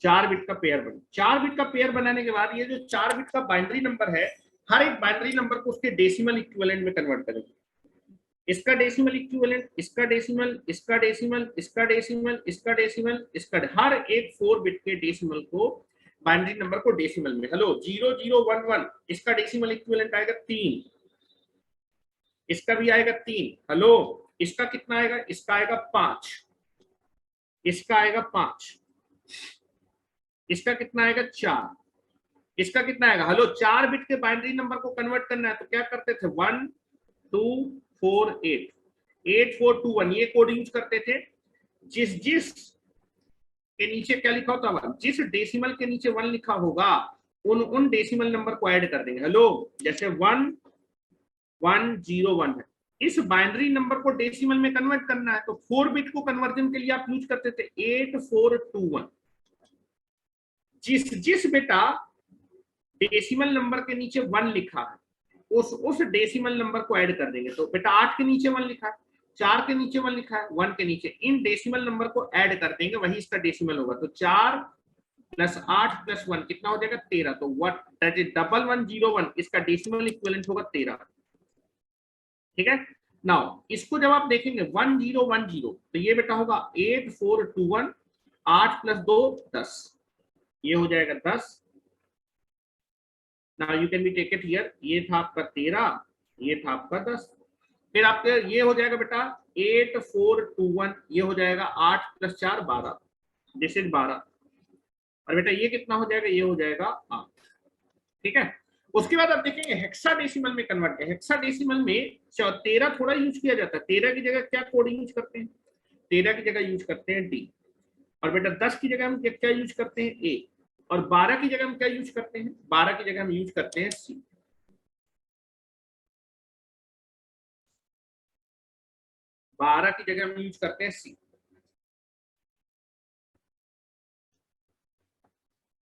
4 बिट का पेयर बने। 4 बिट का पेयर बनाने के बाद ये जो 4 बिट का बाइनरी नंबर है, हर एक बाइनरी नंबर को उसके डेसिमल इक्विवेलेंट में कन्वर्ट करेंगे। इसका डेसिमल इक्विवेलेंट, इसका डेसिमल, इसका डेसिमल, इसका डेसिमल, इसका डेसिमल, इसका, हर एक 4 बिट के डेसिमल को, बाइनरी नंबर को डेसिमल में। हेलो, 0011 इसका डेसिमल इक्विवेलेंट आएगा 3, इसका भी आएगा 3। हेलो, इसका कितना आएगा, इसका आएगा 5, इसका आएगा 5, इसका कितना आएगा 4, इसका कितना आएगा, हेलो 4 बिट के बाइनरी नंबर को कन्वर्ट करना है तो क्या करते थे, 1 2 4 8 8 4 2 1, ये कोड यूज करते थे। जिस जिस के नीचे क्या लिखा होता है, जिस डेसिमल के नीचे 1 लिखा होगा उन डेसिमल नंबर को ऐड कर देंगे। हेलो, जैसे 1 1 0 1 है, इस बाइनरी नंबर को डेसिमल में कन्वर्ट करना है तो 4 बिट को कन्वर्जन के लिए आप यूज करते थे 8 4 2 1। जिस जिस बेटा डेसिमल नंबर के नीचे 1 लिखा है उस डेसिमल नंबर को ऐड कर देंगे। तो बेटा 8 के नीचे 1 लिखा है, 4 के नीचे 1 लिखा है, 1 के नीचे, इन डेसिमल नंबर को ऐड कर देंगे, वही इसका डेसिमल होगा। तो 4 प्लस 8 प्लस 1 कितना हो जाएगा, 13। तो व्हाट दैट इज 1101, इसका डेसिमल इक्विवेलेंट होगा 13। ठीक है। नाउ इसको जब आप देखेंगे 1010 तो ये बेटा होगा 8421, 8 प्लस 2 10, ये हो जाएगा 10। Now you can be take it here, ये था आपका 13, ये था आपका 10। फिर आपके ये हो जाएगा बेटा 8421, ये हो जाएगा 8 प्लस 4 12, दिस इज 12। और बेटा ये कितना हो जाएगा, ये हो जाएगा 8। ठीक है। उसके बाद आप देखेंगे हेक्साडेसिमल में कन्वर्ट है। हेक्साडेसिमल में 13 थोड़ा यूज किया जाता है, 13 की जगह क्या कोड यूज करते हैं, 13 की जगह यूज करते हैं डी। और बेटा 10 की जगह हम क्या यूज करते हैं, ए। और 12 की जगह हम क्या यूज करते हैं, 12 की जगह हम यूज करते हैं सी। 12 की जगह हम यूज करते हैं सी,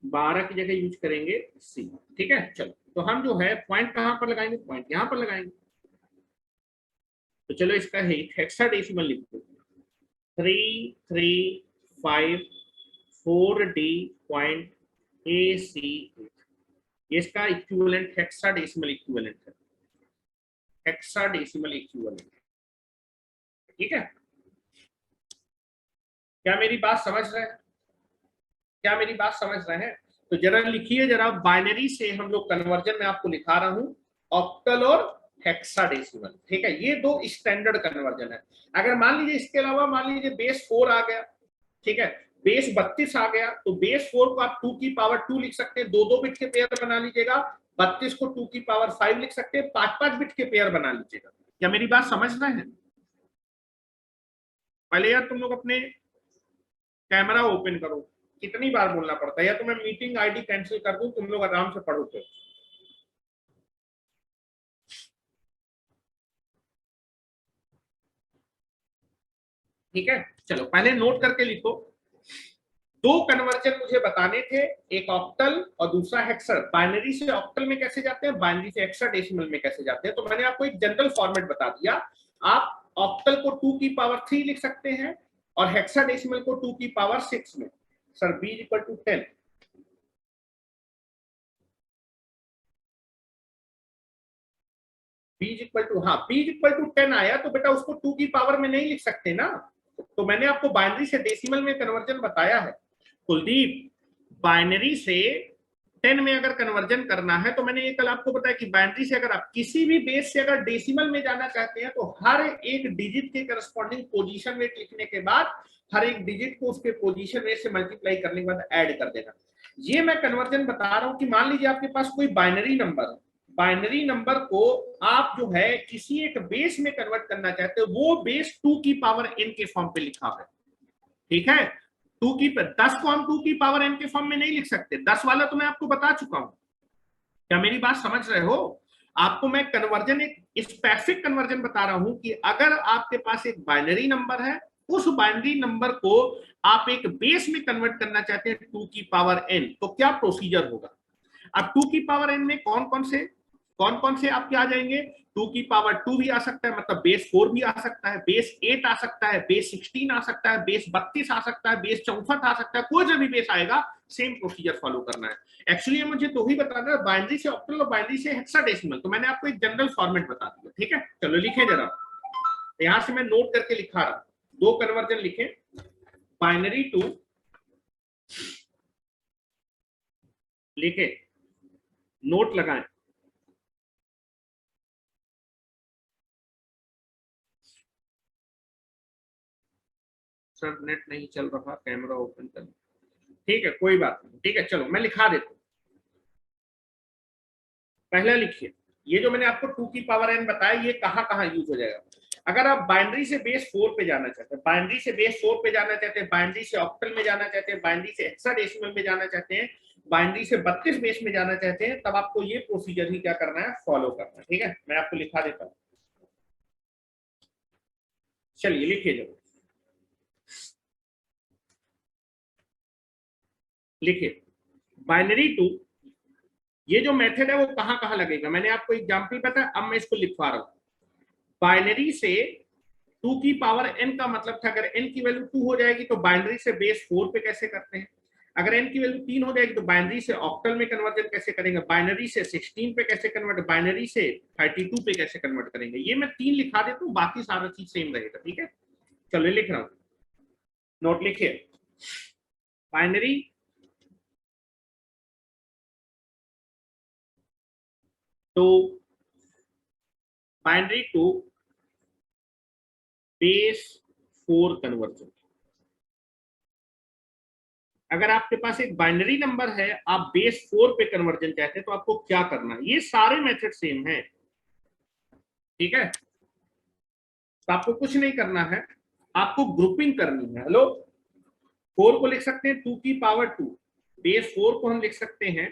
12 की जगह यूज करेंगे सी। ठीक है। चलो तो हम जो है पॉइंट कहां पर लगाएंगे, पॉइंट यहां पर लगाएंगे। तो चलो इसका हेक्साडेसिमल लिखो, 3354D.AC8, ये इसका इक्विवेलेंट हेक्साडेसिमल इक्विवेलेंट है, हेक्साडेसिमल इक्विवेलेंट। ठीक है। क्या मेरी बात समझ रहे हैं, क्या मेरी बात समझ रहे हैं? तो जरा लिखिए, जरा बाइनरी से हम लोग कन्वर्जन में आपको लिखा रहा हूं, ऑक्टल और हेक्साडेसिमल। ठीक है, ये दो स्टैंडर्ड कन्वर्जन है। अगर मान लीजिए इसके अलावा मान लीजिए बेस 4 आ गया, ठीक है, बेस 32 आ गया, तो बेस 4 को आप 2 की पावर 2 लिख सकते हैं, 2 2 बिट के पेयर बना लीजिएगा। 32 को 2 की पावर 5 लिख सकते हैं, 5 5 बिट के पेयर बना लीजिएगा। क्या मेरी बात समझ रहे हैं? पहले यार तुम लोग अपने कैमरा ओपन करो, कितनी बार बोलना पड़ता है, या तो मैं मीटिंग आईडी कैंसिल कर दूं, तुम लोग आराम से पढ़ो। तो ठीक है, चलो पहले नोट करके लिखो। दो कन्वर्जन मुझे बताने थे, एक ऑक्टल और दूसरा हेक्सा। बाइनरी से ऑक्टल में कैसे जाते हैं, बाइनरी से हेक्साडेसिमल में कैसे जाते हैं। तो मैंने आपको एक जनरल फॉर्मेट बता दिया। आप ऑक्टल को 2 की पावर 3 लिख सकते हैं और हेक्साडेसिमल को 2 की पावर 6 में। Sir b equal to 10, b equal to, हाँ b इक्वल टू 10 आया तो बेटा उसको 2 की पावर में नहीं लिख सकते ना। तो मैंने आपको बाइनरी से डेसिमल में कन्वर्जन बताया है। कुलदीप, बाइनरी से 10 में अगर कन्वर्जन करना है तो मैंने ये कल आपको बताया कि बाइनरी से अगर आप किसी भी बेस से अगर डेसिमल में जाना चाहते हैं तो हर एक डिजिट के करस्पॉन्डिंग पोजीशन वेट लिखने के बाद हर एक डिजिट को उसके पोजीशन वेट से मल्टीप्लाई करने के बाद ऐड कर देना। ये मैं कन्वर्जन बता रहा हूं कि मान लीजिए आपके पास कोई बाइनरी नंबर है, बाइनरी नंबर को आप जो है किसी एक बेस में कन्वर्ट करना चाहते हो, वो बेस 2 की पावर n के फॉर्म पे लिखा है। ठीक है, 10 को हम 2 की पावर n के फॉर्म में नहीं लिख सकते, 10 वाला तो मैं आपको बता चुका हूं। क्या मेरी बात समझ रहे हो? आपको मैं कन्वर्जन, एक स्पेसिफिक कन्वर्जन बता रहा हूं कि अगर आपके पास एक बाइनरी नंबर है, उस बाइनरी नंबर को आप एक बेस में कन्वर्ट करना चाहते हैं 2 की पावर n, तो क्या प्रोसीजर होगा। अब 2 की पावर n में कौन कौन से आपके आ जाएंगे, 2 की पावर 2 भी आ सकता है, मतलब बेस 4 भी आ सकता है, बेस 8 आ सकता है, बेस 16 आ सकता है, बेस 32 आ सकता है, बेस 64 आ सकता है, कोई जो भी बेस आएगा सेम प्रोसीजर फॉलो करना है। एक्चुअली मुझे तो ही बताना है बाइनरी से ऑक्टल और बाइनरी से हेक्साडेसिमल, तो मैंने आपको एक जनरल फॉर्मेट बता दिया। ठीक है, चलो लिखे जरा, यहां से मैं नोट करके लिखा रहा, दो कन्वर्जन लिखे, बाइनरी टू, लिखे, नोट लगाएं। सर नेट नहीं चल रहा, कैमरा ओपन कर, ठीक है कोई बात नहीं, ठीक है चलो मैं लिखा देता हूं। पहला लिखिए, ये जो मैंने आपको 2 की पावर n बताया, ये कहाँ कहाँ यूज हो जाएगा। अगर आप बाइनरी से बेस 4 पे जाना चाहते हैं, बाइनरी से बेस 4 पे जाना चाहते हैं, बाइनरी से ऑक्टल में जाना चाहते हैं, बाइनरी से हेक्साडेसिमल में जाना चाहते हैं, बाइनरी से 32 बेस में जाना चाहते हैं, तब आपको ये प्रोसीजर ही क्या करना है, फॉलो करना है। ठीक है, मैं आपको लिखा देता हूँ। चलिए लिखिए, जब लिखिए बाइनरी टू, ये जो मेथड है वो कहाँ कहाँ लगेगा, मैंने आपको एग्जाम्पल बताया, अब मैं इसको लिखवा रहा हूँ। बाइनरी से 2 की पावर n का मतलब था, अगर n की वैल्यू 2 हो जाएगी तो बाइनरी से बेस 4 पे कैसे करते हैं, अगर n की वैल्यू 3 हो जाएगी तो बाइनरी से ऑक्टल में कन्वर्जन कैसे करेंगे, बाइनरी से 16 पे कैसे कन्वर्ट, बाइनरी से 32 पे कैसे कन्वर्ट करेंगे। ये मैं 3 लिखा देता हूँ, बाकी सारा चीज सेम रहेगा। ठीक है, चलो लिख रहा हूँ, नोट लिखिए। Binary to, binary to base 4 conversion. अगर आपके पास एक बाइनरी नंबर है, आप बेस 4 पे कन्वर्जन चाहते हैं, तो आपको क्या करना है, ये सारे मेथड सेम है। ठीक है, तो आपको कुछ नहीं करना है, आपको ग्रुपिंग करनी है। हेलो, 4 को लिख सकते हैं 2 की पावर 2, बेस 4 को हम लिख सकते हैं,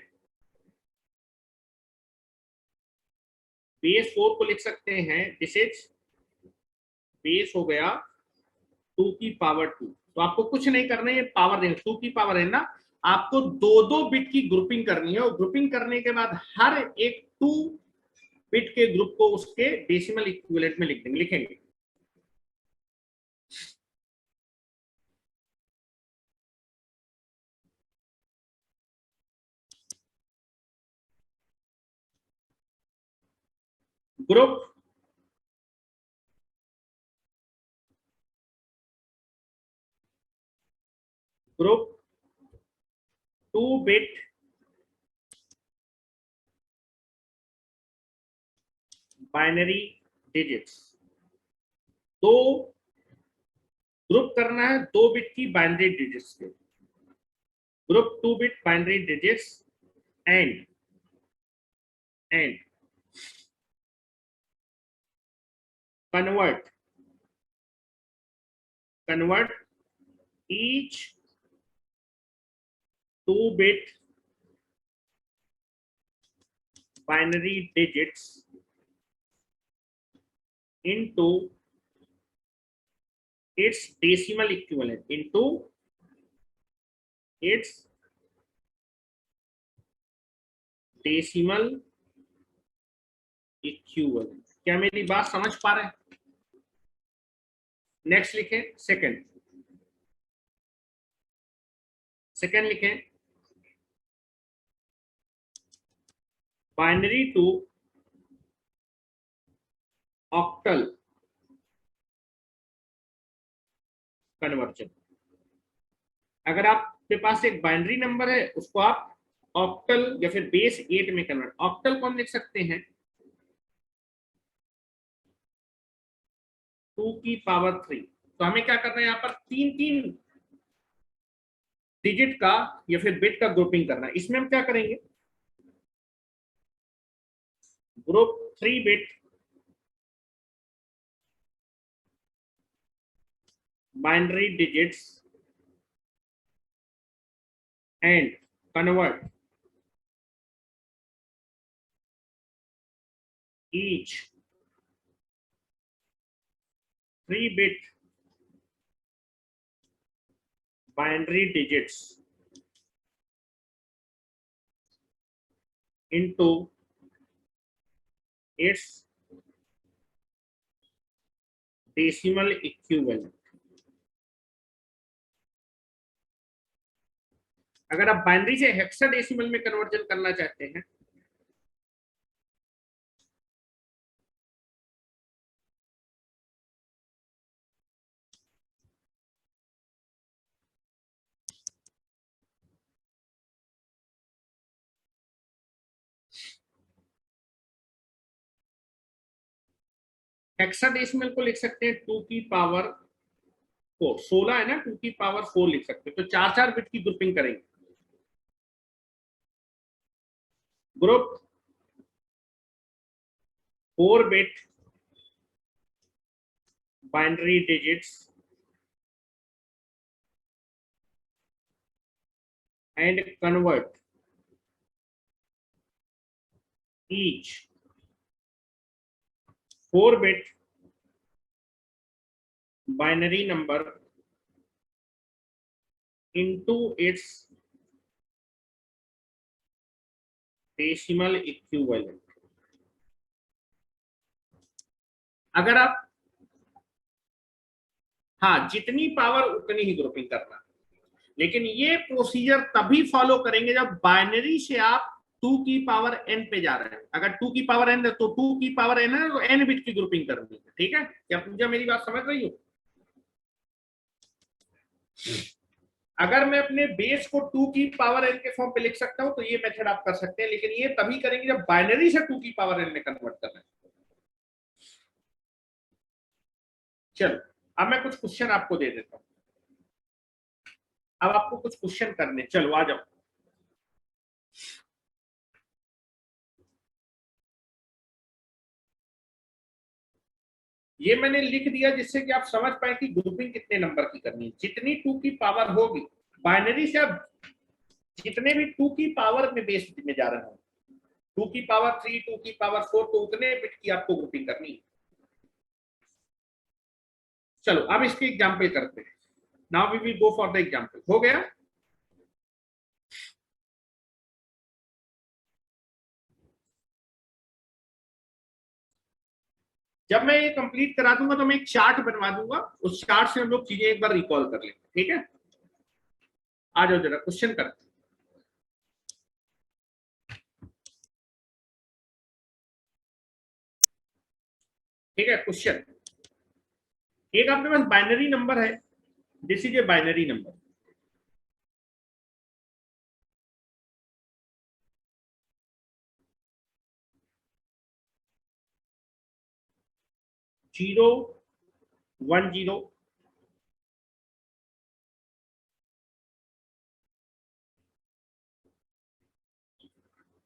बेस 4 को लिख सकते हैं, दिस इज बेस हो गया 2 की पावर 2। तो आपको कुछ नहीं करना है, ये पावर देंगे, 2 की पावर है ना, आपको दो दो बिट की ग्रुपिंग करनी है, और ग्रुपिंग करने के बाद हर एक 2 बिट के ग्रुप को उसके डेसिमल इक्विवेलेंट में लिख देंगे, लिखेंगे। Group group 2 bit binary digits, दो ग्रुप करना है 2 बिट की बाइनरी डिजिट्स के, group 2 bit binary digits and convert each 2 bit binary digits into its decimal equivalent, into its decimal equivalent। क्या मेरी बात समझ पा रहे हैं? नेक्स्ट लिखें, सेकंड, सेकंड लिखें, बाइनरी टू ऑक्टल कन्वर्जन। अगर आपके पास एक बाइनरी नंबर है, उसको आप ऑक्टल या फिर बेस 8 में कन्वर्ट, ऑक्टल को हम लिख सकते हैं 2 की पावर 3। तो हमें क्या करना है, यहाँ पर तीन तीन डिजिट का या फिर बिट का ग्रुपिंग करना है। इसमें हम क्या करेंगे, group 3 bit binary digits and convert each 3 bit binary digits into its decimal equivalent। अगर आप बाइनरी से हेक्साडेसिमल में कन्वर्जन करना चाहते हैं, हेक्साडेसिमल को लिख सकते हैं 2 की पावर 4, 16 है ना, 2 की पावर 4 लिख सकते हैं। तो 4 बिट की ग्रुपिंग करेंगे, group 4-bit binary digits and convert each 4-bit binary number into its decimal equivalent. अगर आप, हाँ, जितनी पावर उतनी ही ग्रुपिंग करना, लेकिन ये प्रोसीजर तभी फॉलो करेंगे जब बाइनरी से आप 2 की पावर n पे जा रहे हैं। अगर 2 की पावर n है तो 2 की पावर n है तो n बिट की ग्रुपिंग करनी है। ठीक है, क्या पूजा मेरी बात समझ रही हो? अगर मैं अपने बेस को 2 की पावर n के फॉर्म पे लिख सकता हूं तो ये मेथड आप कर सकते हैं, लेकिन ये तभी करेंगे जब बाइनरी से 2 की पावर n में कन्वर्ट करना है। चलो, अब मैं कुछ क्वेश्चन आपको दे देता हूं। अब आपको कुछ क्वेश्चन करने, चलो आ जाओ। ये मैंने लिख दिया जिससे कि आप समझ पाए कि ग्रुपिंग कितने नंबर की करनी है। जितनी 2 की पावर होगी बाइनरी से, आप जितने भी 2 की पावर में बेस में जा रहे हो, 2 की पावर 3, 2 की पावर 4, तो उतने बिट की आपको ग्रुपिंग करनी है। चलो अब इसके एग्जाम्पल करते हैं। Now we will go for the example. हो गया? जब मैं ये कंप्लीट करा दूंगा तो मैं एक चार्ट बनवा दूंगा, उस चार्ट से हम लोग चीजें एक बार रिकॉल कर लेंगे। ठीक है, आ जाओ जरा क्वेश्चन करते हैं। ठीक है, क्वेश्चन एक आपके पास बाइनरी नंबर है। This is a binary number. Zero 1 0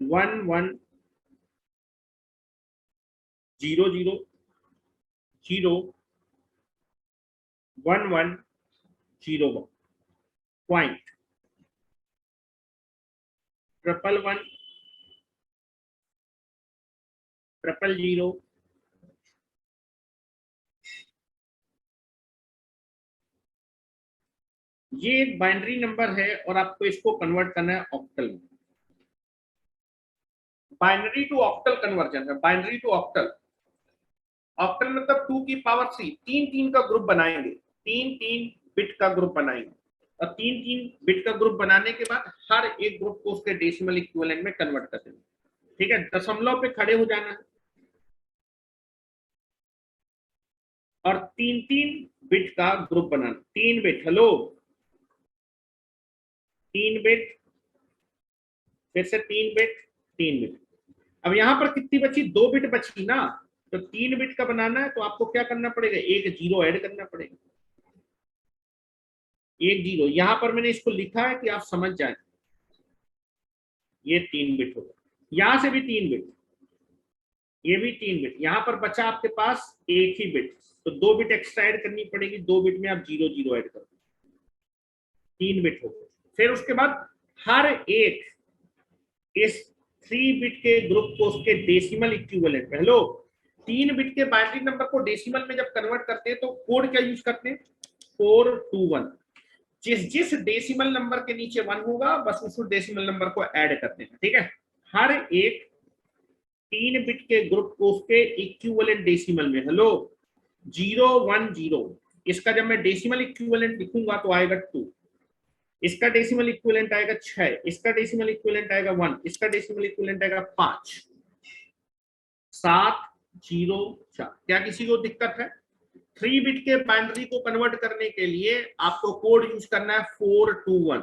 1 1 0 0 0 1 1 0 1 point, 1 1 1 0 0 ये एक बाइनरी नंबर है और आपको इसको कन्वर्ट करना है ऑक्टल में। बाइनरी टू ऑक्टल कन्वर्जन है, बाइनरी टू ऑक्टल। ऑक्टल मतलब 2 की पावर 3, 3 3 का ग्रुप बनाएंगे, 3 3 बिट का ग्रुप बनाएंगे, और 3 3 बिट का ग्रुप बनाने के बाद हर एक ग्रुप को उसके डेसिमल इक्विवेलेंट में कन्वर्ट कर देंगे। ठीक है, दशमलव पे खड़े हो जाना है और 3 3 बिट का ग्रुप बनाना। 3 बिट, हेलो, 3 बिट, फिर से 3 बिट, 3 बिट। अब यहां पर कितनी बची? 2 बिट बची ना, तो 3 बिट का बनाना है तो आपको क्या करना पड़ेगा? एक जीरो ऐड करना पड़ेगा। एक जीरो यहां पर मैंने इसको लिखा है कि आप समझ जाए। ये 3 बिट होगा, यहां से भी 3 बिट, ये भी 3 बिट, यहां पर बचा आपके पास एक ही बिट, तो 2 बिट एक्स्ट्रा ऐड करनी पड़ेगी। 2 बिट में आप 0 0 ऐड कर दो, 3 बिट हो गए। फिर उसके बाद हर एक इस 3 बिट के ग्रुप को उसके डेसिमल इक्विवेलेंट में, हेलो, 3 बिट के बाइनरी नंबर को डेसिमल में जब कन्वर्ट करते हैं तो कोड क्या यूज करते हैं? 421। जिस जिस डेसिमल नंबर के नीचे 1 होगा बस उस डेसिमल नंबर को ऐड करते हैं। ठीक है, हर एक 3 बिट के ग्रुप को उसके इक्विवेलेंट डेसिमल में, हेलो, 0 1 0, इसका जब मैं डेसिमल इक्विवेलेंट लिखूंगा तो आएगा 2, इसका डेसिमल इक्विवेलेंट आएगा 6, इसका डेसिमल इक्विवेलेंट आएगा 1, इसका डेसिमल इक्विवेलेंट आएगा 5, 7 0 4। क्या किसी को दिक्कत है? 3 बिट के बाइनरी को कन्वर्ट करने के लिए आपको कोड यूज करना है 421।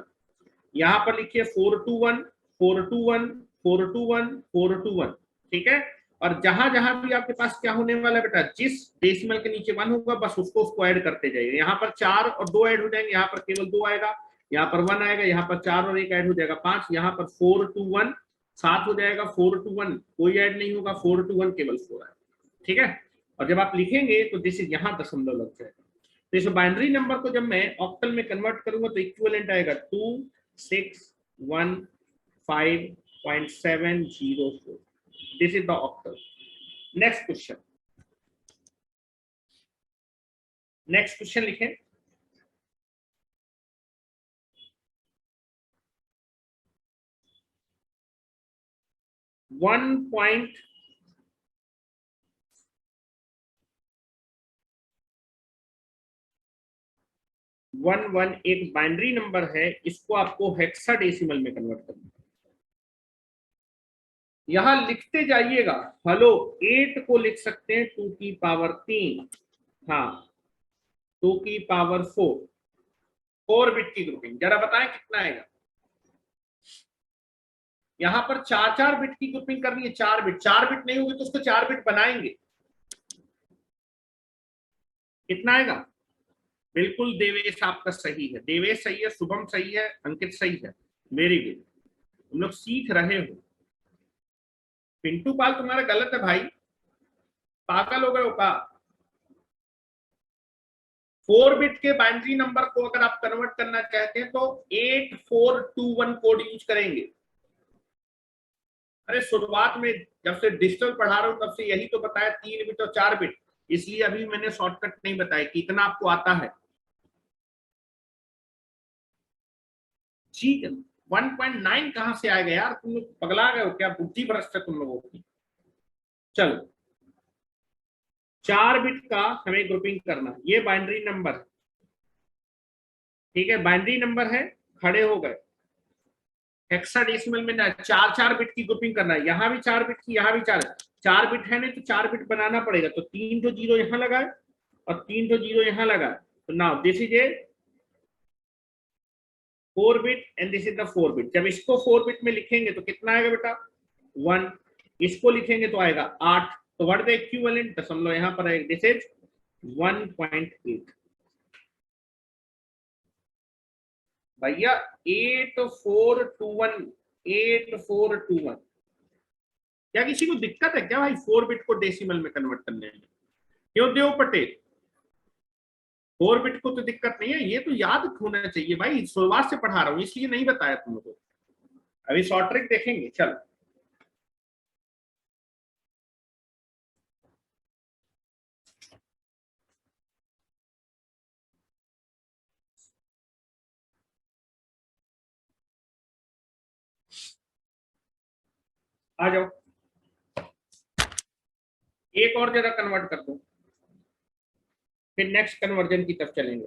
यहां पर लिखिए 421 421 421 421। ठीक है, और जहां जहां भी आपके पास क्या होने वाला है बेटा, जिस डेसिमल के नीचे 1 होगा बस उसको ऐड करते जाइए। यहाँ पर 4 और 2 ऐड हो जाएंगे, यहाँ पर केवल 2 आएगा, यहाँ पर 1 आएगा, यहाँ पर 4 और 1 ऐड हो जाएगा 5, यहाँ पर 421 7 हो जाएगा, 421 कोई ऐड नहीं होगा, 421 केवल 4 आएगा। ठीक है। और जब आप लिखेंगे तो दिस इज यहाँ दशमलव लग जाएगा। तो इस बाइनरी नंबर को जब मैं ऑक्टल में कन्वर्ट करूंगा तो इक्विवेलेंट आएगा 26115.704। This is the octal. Next question, next question लिखें। वन पॉइंट 11 एक बाइनरी नंबर है, इसको आपको हेक्साडेसिमल में कन्वर्ट करना है। यहां लिखते जाइएगा। हेलो 8 को लिख सकते हैं 2 की पावर 3, हाँ 2 की पावर 4, 4 बिट की ग्रुपिंग। जरा बताएं कितना आएगा। यहां पर 4 बिट की ग्रुपिंग करनी है। 4 बिट नहीं होगी तो उसको 4 बिट बनाएंगे। कितना आएगा? बिल्कुल देवेश आपका सही है, देवेश सही है, शुभम सही है, अंकित सही है, वेरी गुड, तुम लोग सीख रहे हो। पिंटू पाल तुम्हारा गलत है भाई, पागल हो गए हो का। 4 बिट के बाइनरी नंबर को अगर आप कन्वर्ट करना चाहते हैं तो 8421 कोड यूज करेंगे। अरे शुरुआत में जब से डिजिटल पढ़ा रहा हूं तब से यही तो बताया, 3 बिट और 4 बिट, इसलिए अभी मैंने शॉर्टकट नहीं बताया कि इतना आपको आता है। ठीक है, 1.9 कहां से आएगा यार, तुम लोग पगला गए हो क्या, बुद्धि भ्रष्ट है तुम लोगों की। चलो 4 बिट का हमें ग्रुपिंग करना, ये बाइनरी नंबर, ठीक है बाइनरी नंबर है, खड़े हो गए। हेक्साडेसिमल में ना 4 बिट की ग्रुपिंग करना है, यहां भी 4 बिट की, यहां भी 4 बिट है नहीं तो 4 बिट बनाना पड़ेगा। तो 3 तो 0 यहां लगाए और 3 तो 0 यहां लगाए। तो now this is a 4 bit and this is the 4 bit. जब इसको 4 बिट में लिखेंगे तो कितना आएगा बेटा 1, इसको लिखेंगे तो आएगा 8। तो व्हाट द इक्विवेलेंट, दशमलव यहां पर आएगा, दिस इज 1.8। भैया 8421, 8421। क्या किसी को दिक्कत है क्या भाई 4 बिट को डेसिमल में कन्वर्ट करने में? क्यों देव पटेल, 4 बिट को तो दिक्कत नहीं है, ये तो याद होना चाहिए भाई, शुरुआत से पढ़ा रहा हूं इसलिए नहीं बताया तुम लोगों को। अभी शॉर्ट ट्रिक देखेंगे, चलो आ जाओ, एक और जरा कन्वर्ट कर दो, फिर नेक्स्ट कन्वर्जन की तरफ चलेंगे।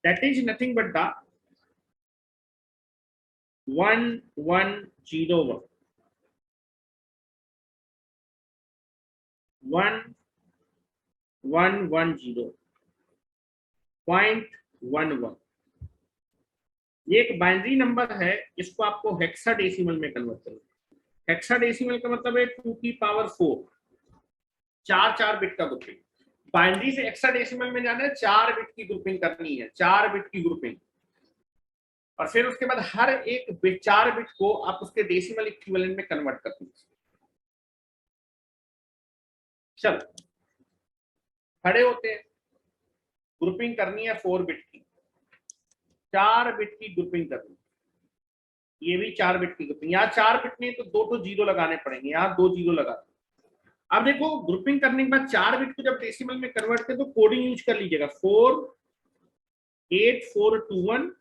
That is nothing but the 1101 1110.11। ये एक बाइनरी नंबर है, इसको आपको हेक्साडेसिमल में कन्वर्ट करना। हेक्साडेसिमल का मतलब है 2 की पावर 4, 4 बिट का ग्रुपिंग। बाइनरी से हेक्साडेसिमल में जाना है, 4 बिट की ग्रुपिंग करनी है, 4 बिट की ग्रुपिंग। और फिर उसके बाद हर एक बिट 4 बिट को आप उसके डेसिमल इक्विवेलेंट में कन्वर्ट कर दीजिए। चलो खड़े होते हैं, ग्रुपिंग करनी है 4 बिट की, 4 बिट की ग्रुपिंग करनी, ये भी 4 बिट की ग्रुपिंग। यहाँ 4 बिट नहीं तो 2 तो 0 लगाने पड़ेंगे, यहाँ 2 0 लगा। अब देखो ग्रुपिंग करने के बाद 4 बिट को जब डेसिमल में कन्वर्ट करें तो कोडिंग यूज कर लीजिएगा, 48421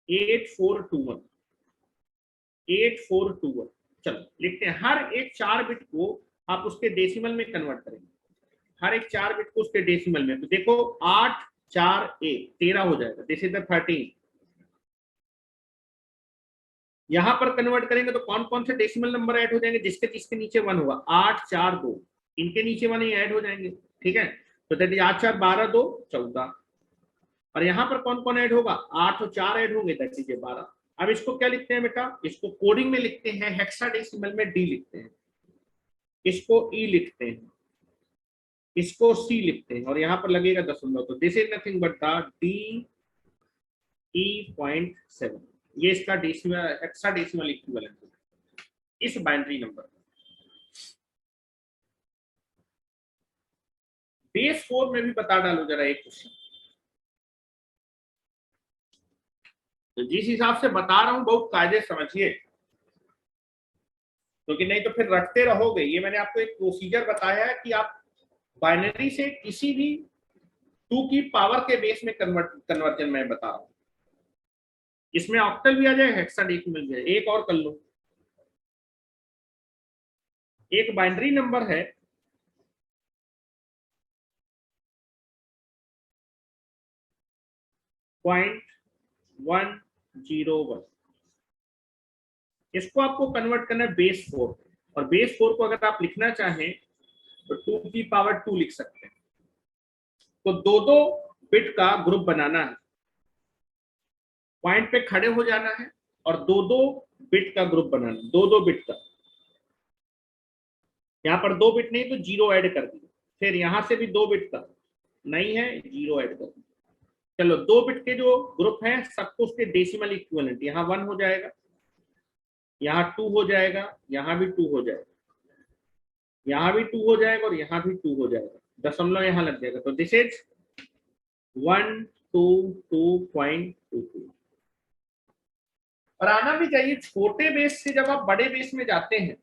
8421 8421। चलो लिखते हैं, हर एक 4 बिट को आप उसके डेसिमल में कन्वर्ट करेंगे, हर एक 4 बिट को उसके डेसिमल में। तो देखो 8 4 1 13 हो जाएगा, दिस इज द 13। यहां पर कन्वर्ट करेंगे तो कौन कौन से डेसिमल नंबर ऐड हो जाएंगे, जिसके जिसके नीचे 1 होगा, 8 4 2, इनके नीचे 1 ही ऐड हो जाएंगे, ठीक है। तो दैट इज 8 4 12 2 14। और यहाँ पर कौन कौन ऐड होगा, 8 और 4 ऐड होंगे, दैट इज 12। अब इसको क्या लिखते हैं बेटा, इसको कोडिंग में लिखते हैं, हेक्साडेसिमल में डी लिखते हैं, इसको ई लिखते हैं, इसको सी लिखते हैं, और यहाँ पर लगेगा दशमलव। तो this is nothing but the D E.7, ये इसका डेसिमल हेक्साडेसिमल इक्विवेलेंट है इस बाइनरी नंबर। बेस 4 में भी बता डालो जरा एक क्वेश्चन। तो जिस हिसाब से बता रहा हूं बहुत कायदे समझिए, क्योंकि नहीं तो फिर रटते रहोगे। ये मैंने आपको एक प्रोसीजर बताया है कि आप बाइनरी से किसी भी 2 की पावर के बेस में कन्वर्जन मैं बता रहा हूं। इसमें ऑक्टल भी आ जाए, हेक्साडेसिमल भी आ जाए। एक और कर लो, एक बाइनरी नंबर है 0.101। इसको आपको कन्वर्ट करना है बेस 4, और बेस 4 को अगर आप लिखना चाहें तो 2 की पावर 2 लिख सकते हैं। तो दो दो बिट का ग्रुप बनाना है, पॉइंट पे खड़े हो जाना है और दो दो बिट का ग्रुप बनाना है, दो दो बिट का। यहाँ पर 2 बिट नहीं तो 0 ऐड कर दिया, फिर यहां से भी 2 बिट का नहीं है, 0 ऐड कर दिया। चलो 2 बिट के जो ग्रुप हैं सबको उसके डेसिमल इक्विवेलेंट, यहाँ 1 हो जाएगा, यहाँ 2 हो जाएगा, यहाँ भी 2 हो जाएगा, यहाँ भी 2 हो जाएगा और यहाँ भी 2 हो जाएगा, दशमलव यहाँ लग जाएगा। तो दिस इज 122.22। और आना भी चाहिए। छोटे बेस से जब आप बड़े बेस में जाते हैं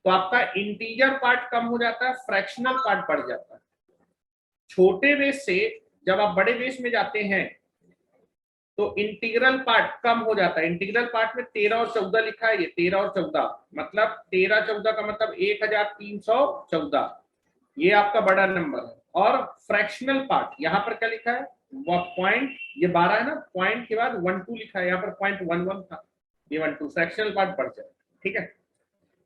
तो आपका इंटीजर पार्ट कम हो जाता है, फ्रैक्शनल पार्ट बढ़ जाता है। छोटे बेस से जब आप बड़े बेस में जाते हैं तो इंटीग्रल पार्ट कम हो जाता है। इंटीग्रल पार्ट में 13 और 14 लिखा है, ये 13 और 14 मतलब 13 14 का मतलब 1314, ये आपका बड़ा नंबर है। और फ्रैक्शनल पार्ट यहाँ पर क्या लिखा है, वो पॉइंट, ये 12 है ना, पॉइंट के बाद 12 लिखा है, यहाँ पर 0.11 था, ये 12 फ्रैक्शनल पार्ट बढ़ जाए। ठीक है,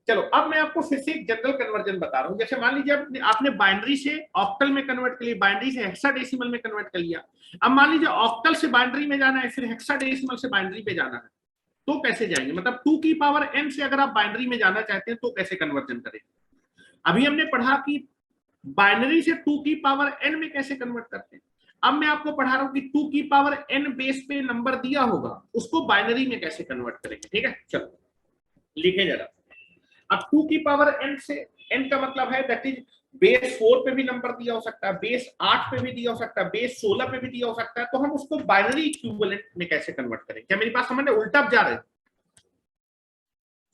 चलो अब मैं आपको फिर से एक जनरल कन्वर्जन बता रहा हूं। जैसे मान लीजिए आपने बाइनरी से ऑक्टल में कन्वर्ट कर लिया, बाइनरी से हेक्साडेसिमल में कन्वर्ट कर लिया। अब मान लीजिए ऑक्टल से बाइनरी में जाना है, फिर हेक्साडेसिमल से बाइनरी पे जाना है, तो कैसे जाएंगे? मतलब 2 की पावर n से अगर आप बाइनरी में जाना चाहते हैं तो कैसे कन्वर्जन करेंगे? अभी हमने पढ़ा कि बाइनरी से 2 की पावर n में कैसे कन्वर्ट करते हैं। अब मैं आपको पढ़ा रहा हूं कि 2 की पावर n बेस पे नंबर दिया होगा, उसको बाइनरी में कैसे कन्वर्ट करेंगे। ठीक है, चलो लिखे जरा। अब 2 की पावर n से, n का मतलब है दैट इज बेस 4 पे भी नंबर दिया हो सकता है, बेस 8 पे भी दिया हो सकता है, बेस 16 पे भी दिया हो सकता है। तो हम उसको बाइनरी इक्विवेलेंट में कैसे कन्वर्ट करें? क्या मेरी बात समझ में उल्टा जा रहे हैं?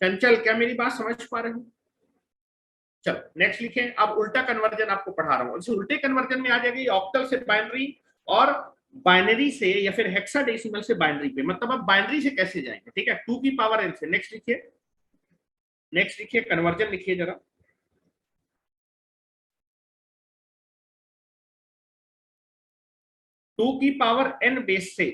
चंचल, क्या मेरी बात समझ पा रहे हो? चलो नेक्स्ट लिखें। अब उल्टा कन्वर्जन आपको पढ़ा रहा हूं। इस उल्टे कन्वर्जन में आ जाएगी ऑक्टल से बाइनरी और बाइनरी से या फिर हेक्साडेसिमल से बाइनरी पे। मतलब अब बाइनरी से कैसे जाएंगे? ठीक है, 2 की पावर n से। नेक्स्ट लिखिए, नेक्स्ट लिखिए, कन्वर्जन लिखिए जरा। 2 की पावर n बेस से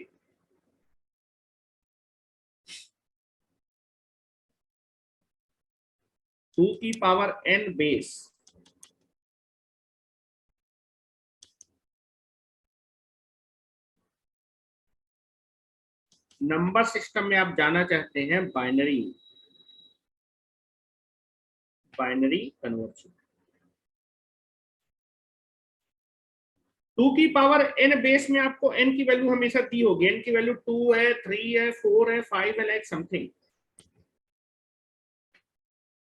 2 की power n base number system में आप जाना चाहते हैं बाइनरी, बाइनरी कन्वर्जन। 2 की पावर n बेस में आपको n की वैल्यू हमेशा दी होगी। n की वैल्यू 2 है, 3 है, 4 है, 5 है, लाइक समथिंग।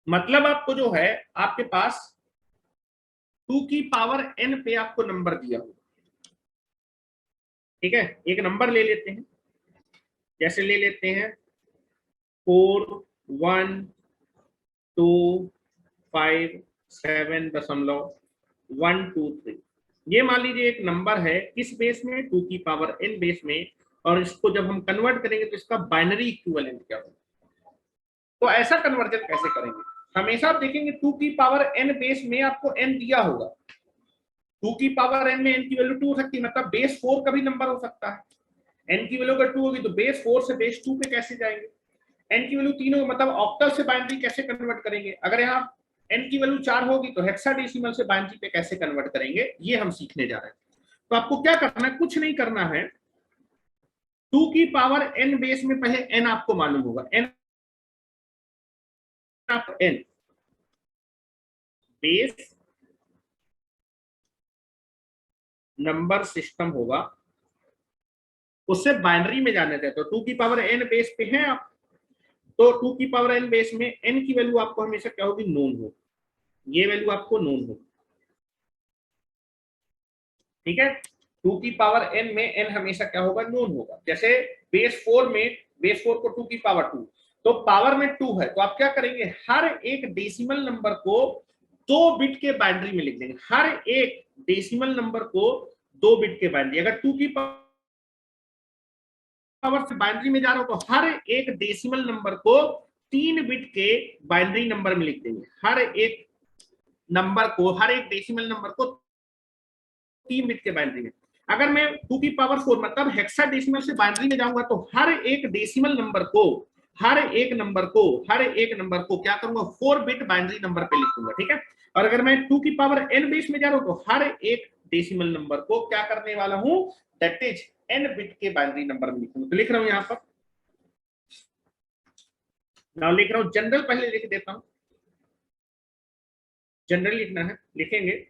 मतलब आपको जो है आपके पास 2 की पावर n पे आपको नंबर दिया होगा। ठीक है, एक नंबर ले लेते हैं, जैसे ले लेते हैं 41257.123। ये मान लीजिए एक नंबर है किस बेस में, 2 की पावर n बेस में। और इसको जब हम कन्वर्ट करेंगे तो इसका बाइनरी इक्विवेलेंट क्या होगा? तो ऐसा कन्वर्जन कैसे करेंगे? हमेशा आप देखेंगे 2 की पावर n बेस में आपको n दिया होगा। 2 की पावर n में n की वैल्यू 2 हो सकती है, मतलब बेस 4 का भी नंबर हो सकता है। n की वैल्यू अगर 2 होगी तो बेस 4 से बेस 2 पे कैसे जाएंगे? n की वैल्यू 3 होगी, मतलब ऑक्टल से बाइनरी कैसे कन्वर्ट करेंगे? अगर यहाँ n की वैल्यू 4 होगी तो हेक्साडेसिमल से बाइनरी पे कैसे कन्वर्ट करेंगे, ये हम सीखने जा रहे हैं। तो आपको क्या करना है, कुछ नहीं करना है। 2 की पावर n बेस में पहले n आपको मालूम होगा, n of n base number system होगा, उससे बाइनरी में जाना चाहते हो। 2 की पावर n बेस पे है आप, तो 2 की पावर n बेस में n की वैल्यू आपको हमेशा क्या होगी, नोन हो। ये वैल्यू आपको नोन हो। ठीक है, 2 की पावर n में n हमेशा क्या होगा, नोन होगा। जैसे बेस 4 में, बेस 4 को 2 की पावर 2, तो पावर में 2 है, तो आप क्या करेंगे, हर एक डेसिमल नंबर को 2 बिट के बाइनरी में लिख देंगे। हर एक डेसिमल नंबर को 2 बिट के बाइनरी, अगर 2 की पावर से बाइनरी में जा रहा हो तो हर एक डेसिमल नंबर को 3 बिट के बाइनरी नंबर में लिख देंगे। हर एक नंबर को, हर एक डेसिमल नंबर को 3 बिट के बाइनरी में। अगर मैं 2 की पावर 4 मतलब हेक्साडेसिमल से बाइनरी में जाऊंगा तो हर एक डेसिमल नंबर को, हर एक नंबर को क्या करूंगा, 4 बिट बाइनरी नंबर पे लिखूंगा। ठीक है, और अगर मैं 2 की पावर n बेस में जा रहा हूं तो हर एक डेसिमल नंबर को क्या करने वाला हूं, दैट इज n बिट के बाइनरी नंबर में लिखूंगा। तो लिख रहा हूं यहां पर, नाउ लिख रहा हूं जनरल, पहले लिख देता हूं, जनरल लिखना है, लिखेंगे।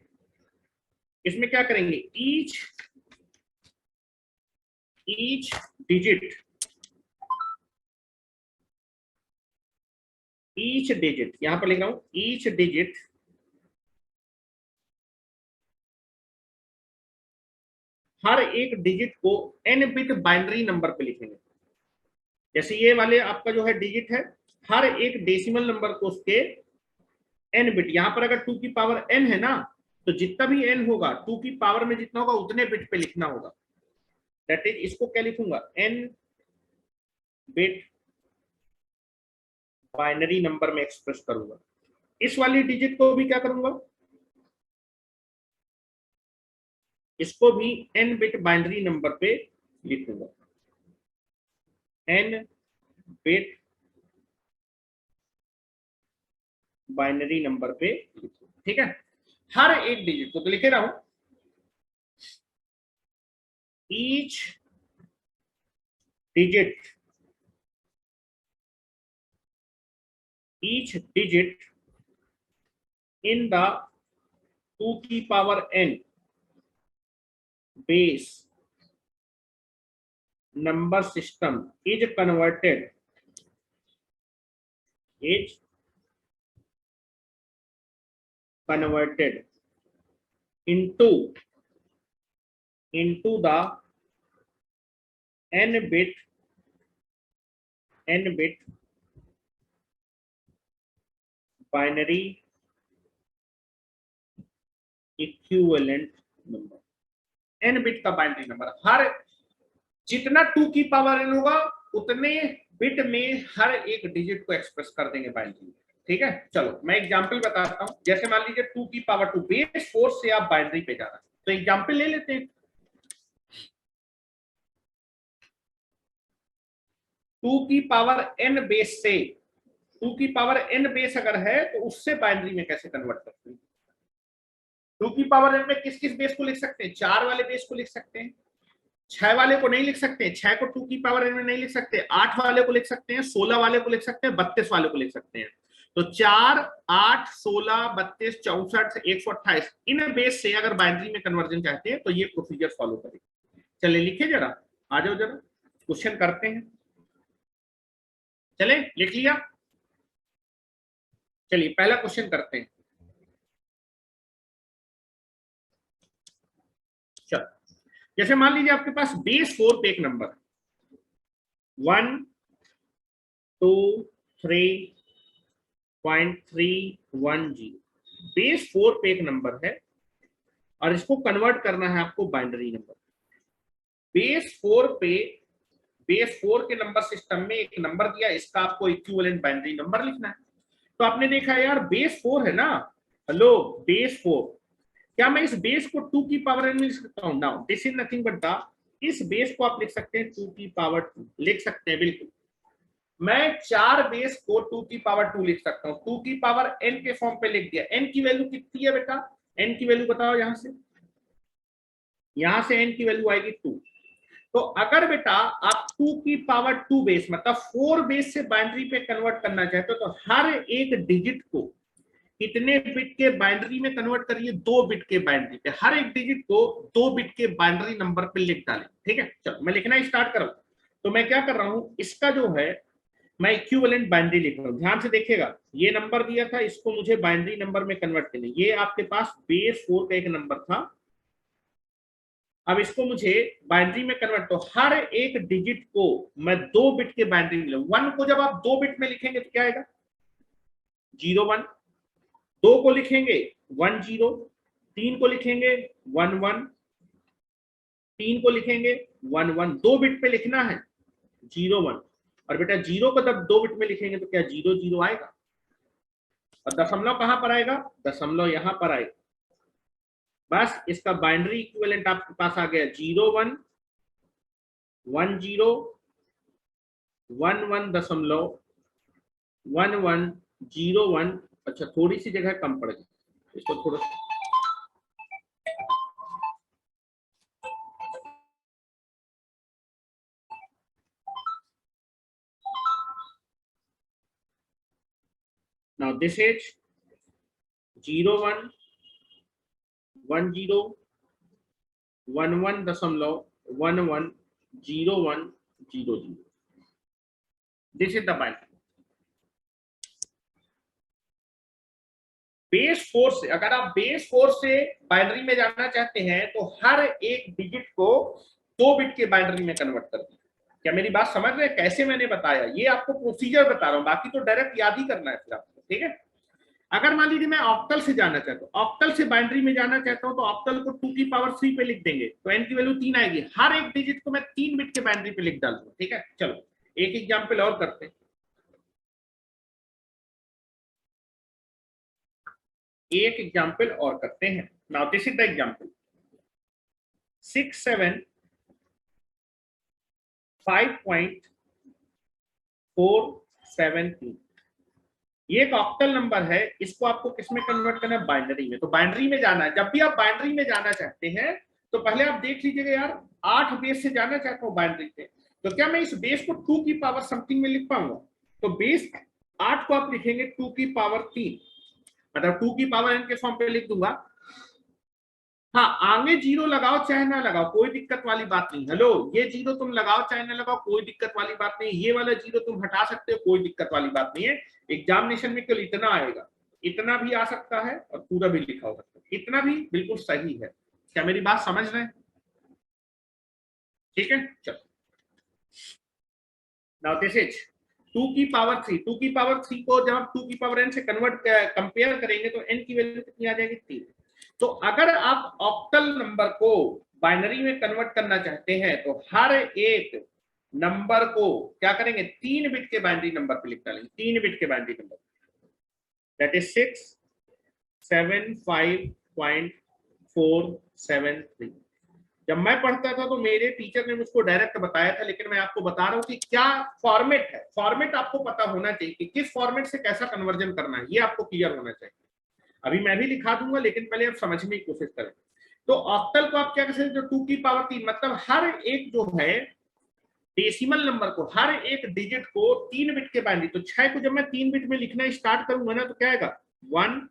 इसमें क्या करेंगे, ईच डिजिट, ईच डिजिट, यहां पर लिख रहा हूं ईच डिजिट हर एक डिजिट को n बिट बाइनरी नंबर पे लिखेंगे। जैसे ये वाले आपका जो है डिजिट है, हर एक डेसिमल नंबर को उसके n बिट, यहां पर अगर 2 की पावर n है ना, तो जितना भी n होगा 2 की पावर में जितना होगा उतने बिट पे लिखना होगा। दैट इज, इसको क्या लिखूंगा, n बिट बाइनरी नंबर में एक्सप्रेस करूंगा। इस वाली डिजिट को भी क्या करूंगा, इसको भी n बिट बाइनरी नंबर पे लिखूंगा, n बिट बाइनरी नंबर पे लिखूंगा। ठीक है, हर एक डिजिट को, तो लिखे रहा हूं each digit, each digit in the 2 की power n base number system is converted into the n bit binary equivalent number। n bit का बाइनरी नंबर, हर जितना 2 की पावर n होगा उतने बिट में हर एक डिजिट को एक्सप्रेस कर देंगे बाइनरी में। ठीक है, चलो मैं एग्जांपल बताता हूं। जैसे मान लीजिए 2 की पावर 2 बेस 4 से आप बाइनरी पे जा रहे हैं, तो एग्जांपल ले लेते हैं। 2 की पावर n बेस से, 2 की पावर n बेस अगर है तो उससे बाइनरी में कैसे कन्वर्ट करते हैं। 2 की पावर n में किस किस बेस को लिख सकते हैं, 4 वाले बेस को लिख सकते हैं, 6 वाले को नहीं लिख सकते, 6 को 2 की पावर n में नहीं लिख सकते, 8 वाले को लिख सकते हैं, 16 वाले को लिख सकते हैं, 32 वाले को लिख सकते हैं। तो 4, 8, 16, 32, 64, 128 इन बेस से अगर बाइनरी में कन्वर्जन चाहते हैं तो ये प्रोसीजर फॉलो करें। चलिए लिखिए जरा, आ जाओ जरा, क्वेश्चन करते हैं। चले, लिख लिया, चलिए पहला क्वेश्चन करते हैं। चलो, जैसे मान लीजिए आपके पास बेस 4 पे एक नंबर 1 2 3.310 बेस 4 पे एक नंबर है और इसको कन्वर्ट करना है आपको बाइनरी नंबर। बेस 4 पे, बेस 4 के नंबर सिस्टम में एक नंबर दिया, इसका आपको इक्विवेलेंट बाइनरी नंबर लिखना है। तो आपने देखा यार बेस 4 है ना, हेलो बेस 4, क्या मैं इस बेस को 2 की पावर n में लिख सकता हूं? Now this is nothing but the, इस बेस को आप लिख सकते हैं 2 की पावर 2, लिख सकते हैं बिल्कुल। मैं 4 बेस को 2 की पावर 2 लिख सकता हूं, 2 की पावर n के फॉर्म पे लिख दिया। n की वैल्यू कितनी है बेटा, n की वैल्यू बताओ, यहां से, यहां से n की वैल्यू आएगी 2। तो अगर बेटा आप 2 की पावर 2 बेस मतलब 4 बेस से बाइनरी पे कन्वर्ट करना चाहते हो तो हर एक डिजिट को कितने बिट के बाइनरी में कन्वर्ट करिए, 2 बिट के बाइनरी पे, हर एक डिजिट को 2 बिट के बाइनरी नंबर पे लिख डालें। ठीक है, चलो मैं लिखना स्टार्ट करूं। तो मैं क्या कर रहा हूं, इसका जो है मैं इक्विवेलेंट बाइनरी लिख रहा हूं, ध्यान से देखिएगा। ये नंबर दिया था, इसको मुझे बाइनरी नंबर में कन्वर्ट करना। ये आपके पास बेस 4 का एक नंबर था, अब इसको मुझे बाइनरी में कन्वर्ट, तो हर एक डिजिट को मैं 2 बिट के बाइनरी में, 1 को जब आप 2 बिट में लिखेंगे तो क्या आएगा 0 1, 2 को लिखेंगे 1 0, 3 को लिखेंगे 1 1, 3 को लिखेंगे 1 1, 2 बिट पे लिखना है 0 1, और बेटा 0 को जब 2 बिट में लिखेंगे तो क्या 0 0 आएगा, और दशमलव कहां पर आएगा, दशमलव यहां पर आएगा। बस इसका बाइनरी इक्विवेलेंट आपके पास आ गया 0 1 1 0 1 1 दशमलव 1 1 0 1। अच्छा थोड़ी सी जगह कम पड़ गई, इसको थोड़ा now this is 0 1 1 0 1 1 दशमलव 1 1 0 1 0 0। This is the binary. Base 4 से, अगर आप बेस 4 से बाइनरी में जाना चाहते हैं तो हर एक डिजिट को 2 बिट के बाइनरी में कन्वर्ट कर दीजिए। क्या मेरी बात समझ रहे हैं, कैसे मैंने बताया, ये आपको प्रोसीजर बता रहा हूं, बाकी तो डायरेक्ट याद ही करना है फिर आपको, ठीक है। अगर मान लीजिए मैं ऑक्टल से जाना चाहता हूँ, ऑक्टल से बाइनरी में जाना चाहता हूँ, तो ऑक्टल को 2 की पावर 3 पे लिख देंगे तो n की वैल्यू 3 आएगी। हर एक डिजिट को मैं 3 बिट के बाइनरी पे लिख डालूंगा, ठीक है। चलो एक एग्जाम्पल और करते हैं, एक एग्जाम्पल और करते हैं। Now this is the example 675.473। ये एक ऑक्टल नंबर है, इसको आपको किसमें कन्वर्ट करना है, बाइनरी में। तो बाइनरी में जाना है, जब भी आप बाइनरी में जाना चाहते हैं तो पहले आप देख लीजिएगा यार 8 बेस से जाना चाहता हूँ बाइनरी पे, तो क्या मैं इस बेस को 2 की पावर समथिंग में लिख पाऊंगा, तो बेस 8 को आप लिखेंगे 2 की पावर 3, मतलब 2 की पावर n के फॉर्म पे लिख दूंगा। हाँ आगे 0 लगाओ चाहे ना लगाओ कोई दिक्कत वाली बात नहीं, हेलो ये 0 तुम लगाओ चाहे ना लगाओ कोई दिक्कत वाली बात नहीं, ये वाला 0 तुम हटा सकते हो कोई दिक्कत वाली बात नहीं है। एग्जामिनेशन में केवल इतना आएगा, इतना भी आ सकता है और पूरा भी लिखा हो सकता है, इतना भी बिल्कुल सही है। क्या मेरी बात समझ रहे हैं, ठीक है। चलो नाउ दिस इज 2 की पावर 3, 2 की पावर 3 को जब आप 2 की पावर n से कन्वर्ट कंपेयर करेंगे तो n की वैल्यू कितनी आ जाएगी 3। तो अगर आप ऑक्टल नंबर को बाइनरी में कन्वर्ट करना चाहते हैं तो हर एक नंबर को क्या करेंगे 3 बिट के बाइनरी नंबर पे लिख डालेंगे, 3 बिट के बाइनरी नंबर, दैट इज 675.473। जब मैं पढ़ता था तो मेरे टीचर ने मुझको डायरेक्ट बताया था, लेकिन मैं आपको बता रहा हूं कि क्या फॉर्मेट है, फॉर्मेट आपको पता होना चाहिए कि किस फॉर्मेट से कैसा कन्वर्जन करना है, ये आपको क्लियर होना चाहिए। अभी मैं भी लिखा दूंगा लेकिन पहले आप समझने की कोशिश करें। तो ऑक्टल को आप क्या कह सकते हैं, जो 2 की पावर 3, मतलब हर एक जो है डेसिमल नंबर को, हर एक डिजिट को 3 बिट के बाइनरी, तो 6 को जब मैं 3 बिट में लिखना स्टार्ट करूंगा ना तो क्या आएगा 1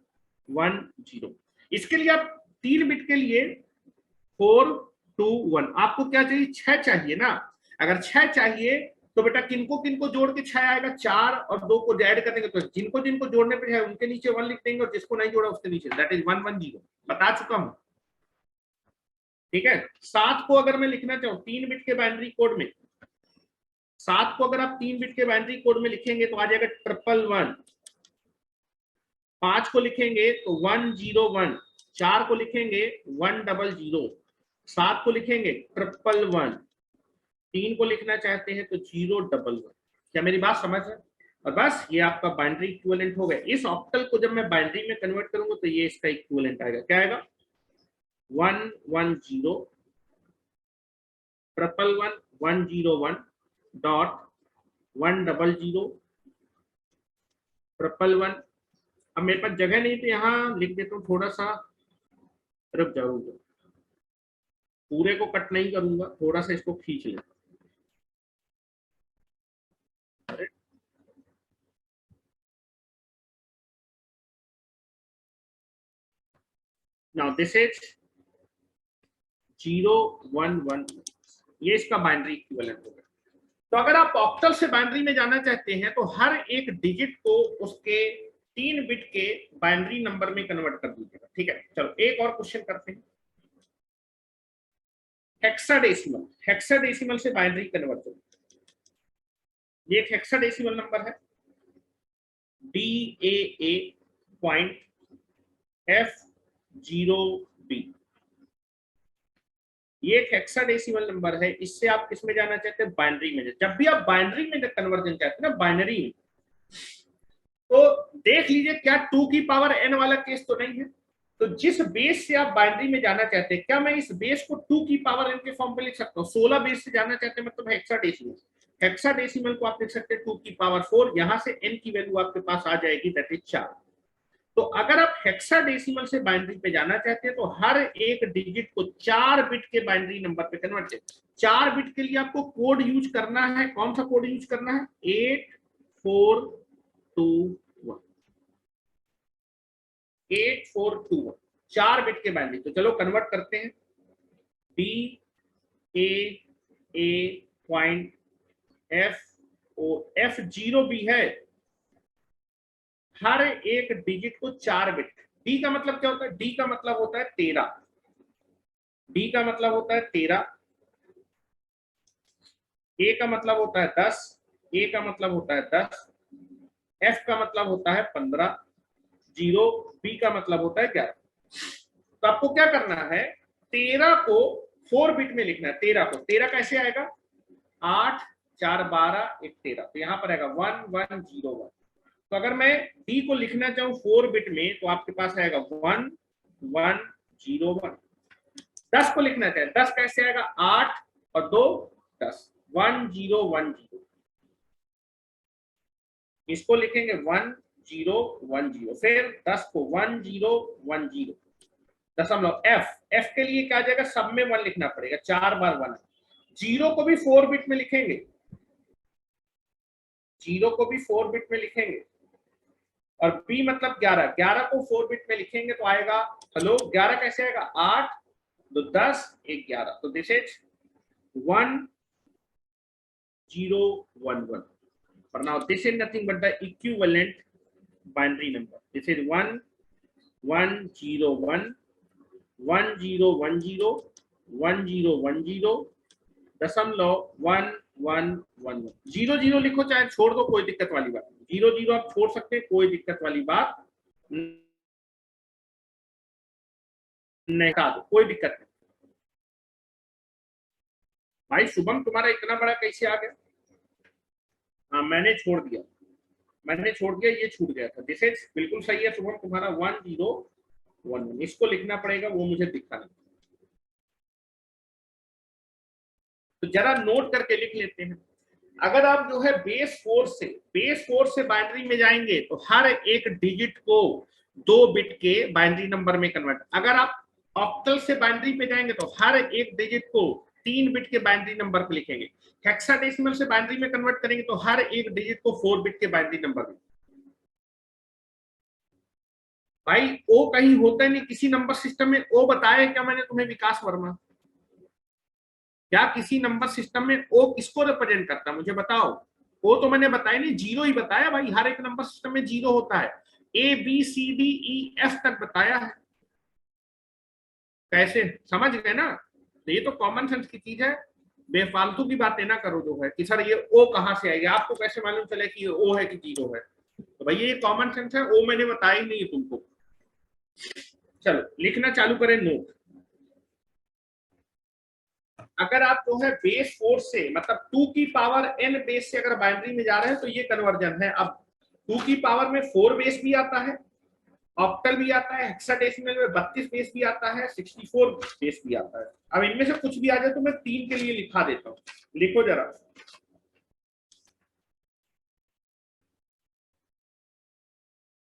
1 0। इसके लिए आप 3 बिट के लिए 4 2 1, आपको क्या चाहिए 6 चाहिए ना। अगर 6 चाहिए तो बेटा किनको किनको जोड़ के 6 आएगा, 4 और 2 को ऐड कर देंगे, तो जिनको जिनको जोड़ने पे है उनके नीचे 1 लिख देंगे और जिसको नहीं जोड़ा उसके नीचे, दैट इज 1 1 0, बता चुका हूं, ठीक है। 7 को अगर मैं लिखना चाहूँ 3 बिट के बाइनरी कोड में, 7 को अगर आप 3 बिट के बाइनरी कोड में लिखेंगे तो आ जाएगा 111। 5 को लिखेंगे तो 101, 4 को लिखेंगे 100, 7 को लिखेंगे 111, 3 को लिखना चाहते हैं तो 011। क्या मेरी बात समझ है, और बस ये आपका बाइनरी इक्विवेलेंट हो गया। इस ऑक्टल को जब मैं बाइनरी में कन्वर्ट करूंगा तो ये इसका इक्विवेलेंट आएगा, क्या आएगा 110 111 101 डॉट 100 111। अब मेरे पास जगह नहीं तो यहाँ लिख देता हूँ थोड़ा सा, रुक जाऊंगा, पूरे को कट नहीं करूंगा, थोड़ा सा इसको खींच लेता। नाउ दिस इज 011, ये इसका बाइनरी इक्विवेलेंट होगा। तो अगर आप ऑक्टल से बाइनरी में जाना चाहते हैं तो हर एक डिजिट को उसके 3 बिट के बाइनरी नंबर में कन्वर्ट कर दीजिएगा, ठीक है। चलो एक और क्वेश्चन करते हैं। हेक्साडेसिमल, हेक्साडेसिमल से बाइनरी कन्वर्जन। ये एक हेक्साडेसिमल नंबर है DAA.F0B। ये एक हेक्साडेसिमल नंबर है, इससे आप किसमें जाना चाहते हैं? बाइनरी में। जब भी आप बाइनरी में कन्वर्जन चाहते हैं ना, बाइनरी में, तो देख लीजिए क्या 2 की पावर n वाला केस तो नहीं है। तो जिस बेस से आप बाइनरी में जाना चाहते हैं, क्या मैं इस बेस को 2 की पावर n के फॉर्म पे लिख सकता हूँ? 16 बेस से जाना चाहते हैं मतलब हेक्साडेसिमल। हेक्साडेसिमल को आप लिख सकते हैं 2 की पावर 4, यहां से n की वैल्यू आपके पास आ जाएगी, दैट इज 4। तो अगर आप हेक्साडेसिमल से बाइनरी पे जाना चाहते हैं तो हर एक डिजिट को 4 बिट के बाइनरी नंबर पे कन्वर्ट करें। 4 बिट के लिए आपको कोड यूज करना है। कौन सा कोड यूज करना है? 8421, 8421, 4 बिट के बाइनरी। तो चलो कन्वर्ट करते हैं। DAA.F0B है, हर एक डिजिट को 4 बिट। डी का मतलब क्या होता है? डी का मतलब होता है 13। डी का मतलब होता है 13। ए का मतलब होता है 10। ए का मतलब होता है 10। एफ का मतलब होता है 15। 0। बी का मतलब होता है 11। तो आपको क्या करना है? 13 को 4 बिट में लिखना है। 13 को, 13 कैसे आएगा? 8 4 12 1 13। तो यहां पर आएगा 1101। तो अगर मैं डी को लिखना चाहूं 4 बिट में, तो आपके पास आएगा 1101। 10 को लिखना चाहे, 10 कैसे आएगा? 8 और 2 10, 1010। इसको लिखेंगे 1010। फिर 10 को 1010। दशमलव एफ, एफ के लिए क्या आ जाएगा? सब में 1 लिखना पड़ेगा, 4 बार 1। 0 को भी 4 बिट में लिखेंगे, 0 को भी 4 बिट में लिखेंगे। और बी मतलब 11, 11 को 4 बिट में लिखेंगे तो आएगा, हेलो 11 कैसे आएगा? 8 2 10 1 11। तो this is 1011. For now, this is nothing but the equivalent binary number. This is 1101, 1010, 1010, दशमलव 1111। 00 लिखो चाहे छोड़ दो, कोई दिक्कत वाली बात नहीं। 00 आप छोड़ सकते हैं, कोई दिक्कत वाली बात नहीं, कोई दिक्कत नहीं। भाई शुभम तुम्हारा इतना बड़ा कैसे आ गया? हाँ मैंने छोड़ दिया, मैंने छोड़ दिया, ये छूट गया था। दिस इज बिल्कुल सही है शुभम तुम्हारा 1011। इसको लिखना पड़ेगा, वो मुझे दिखा नहीं। तो जरा नोट करके लिख लेते हैं। अगर आप जो है बेस 4 से बाइनरी में जाएंगे तो हर एक डिजिट को 2 बिट के बाइनरी नंबर में कन्वर्ट। अगर आप ऑक्टल से बाइनरी पे जाएंगे तो हर एक डिजिट को 3 बिट के बाइनरी नंबर पे लिखेंगे। हेक्साडेसिमल से बाइनरी में कन्वर्ट करेंगे तो हर एक डिजिट को 4 बिट के बाइनरी नंबर में। भाई ओ कहीं होता नहीं किसी नंबर सिस्टम में। ओ बताया क्या मैंने तुम्हें विकास वर्मा? क्या किसी नंबर सिस्टम में ओ किसको रिप्रेजेंट करता है? मुझे बताओ। ओ तो मैंने बताया नहीं, 0 ही बताया भाई। हर एक नंबर सिस्टम में 0 होता है। ABCDEF तक बताया है। कैसे समझ गए ना? तो ये तो कॉमन सेंस की चीज है। बेफालतू की बातें ना करो जो है कि सर ये ओ कहां से आएगी। आपको कैसे मालूम चले कि ये ओ है कि 0 है? तो भाई ये कॉमन सेंस है। ओ मैंने बताया ही नहीं तुमको। चलो लिखना चालू करें नोट। अगर आप जो है बेस 4 से मतलब 2 की पावर n बेस से अगर बाइनरी में जा रहे हैं तो ये कन्वर्जन है। अब 2 की पावर में 4 बेस भी आता है, ऑक्टल भी आता है, हेक्साडेसिमल में 32 बेस भी आता है, 64 बेस भी आता है। अब इनमें से कुछ भी आ जाए तो मैं 3 के लिए लिखा देता हूं। लिखो जरा,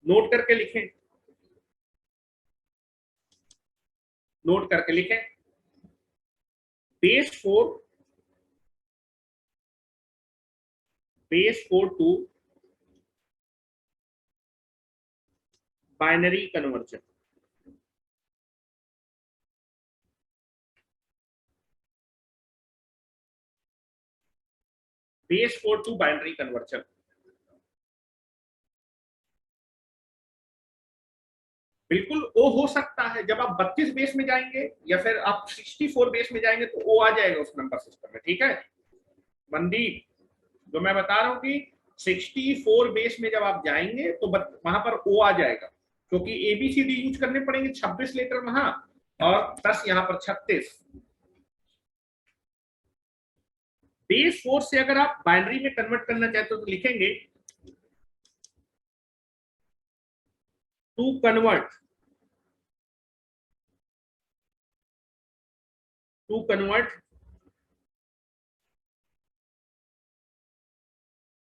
नोट करके लिखें, नोट करके लिखें। Base 4, base 4 to binary conversion. Base 4 to binary conversion. बिल्कुल ओ हो सकता है, जब आप 32 बेस में जाएंगे या फिर आप 64 बेस में जाएंगे तो ओ आ जाएगा उस नंबर सिस्टम में। ठीक है मनदीप, जो मैं बता रहा हूँ कि 64 बेस में जब आप जाएंगे तो वहां पर ओ आ जाएगा, क्योंकि एबीसीडी यूज करने पड़ेंगे। 26 लेटर वहां और 10 यहाँ पर 36। बेस 4 से अगर आप बाइनरी में कन्वर्ट करना चाहते हो तो लिखेंगे to convert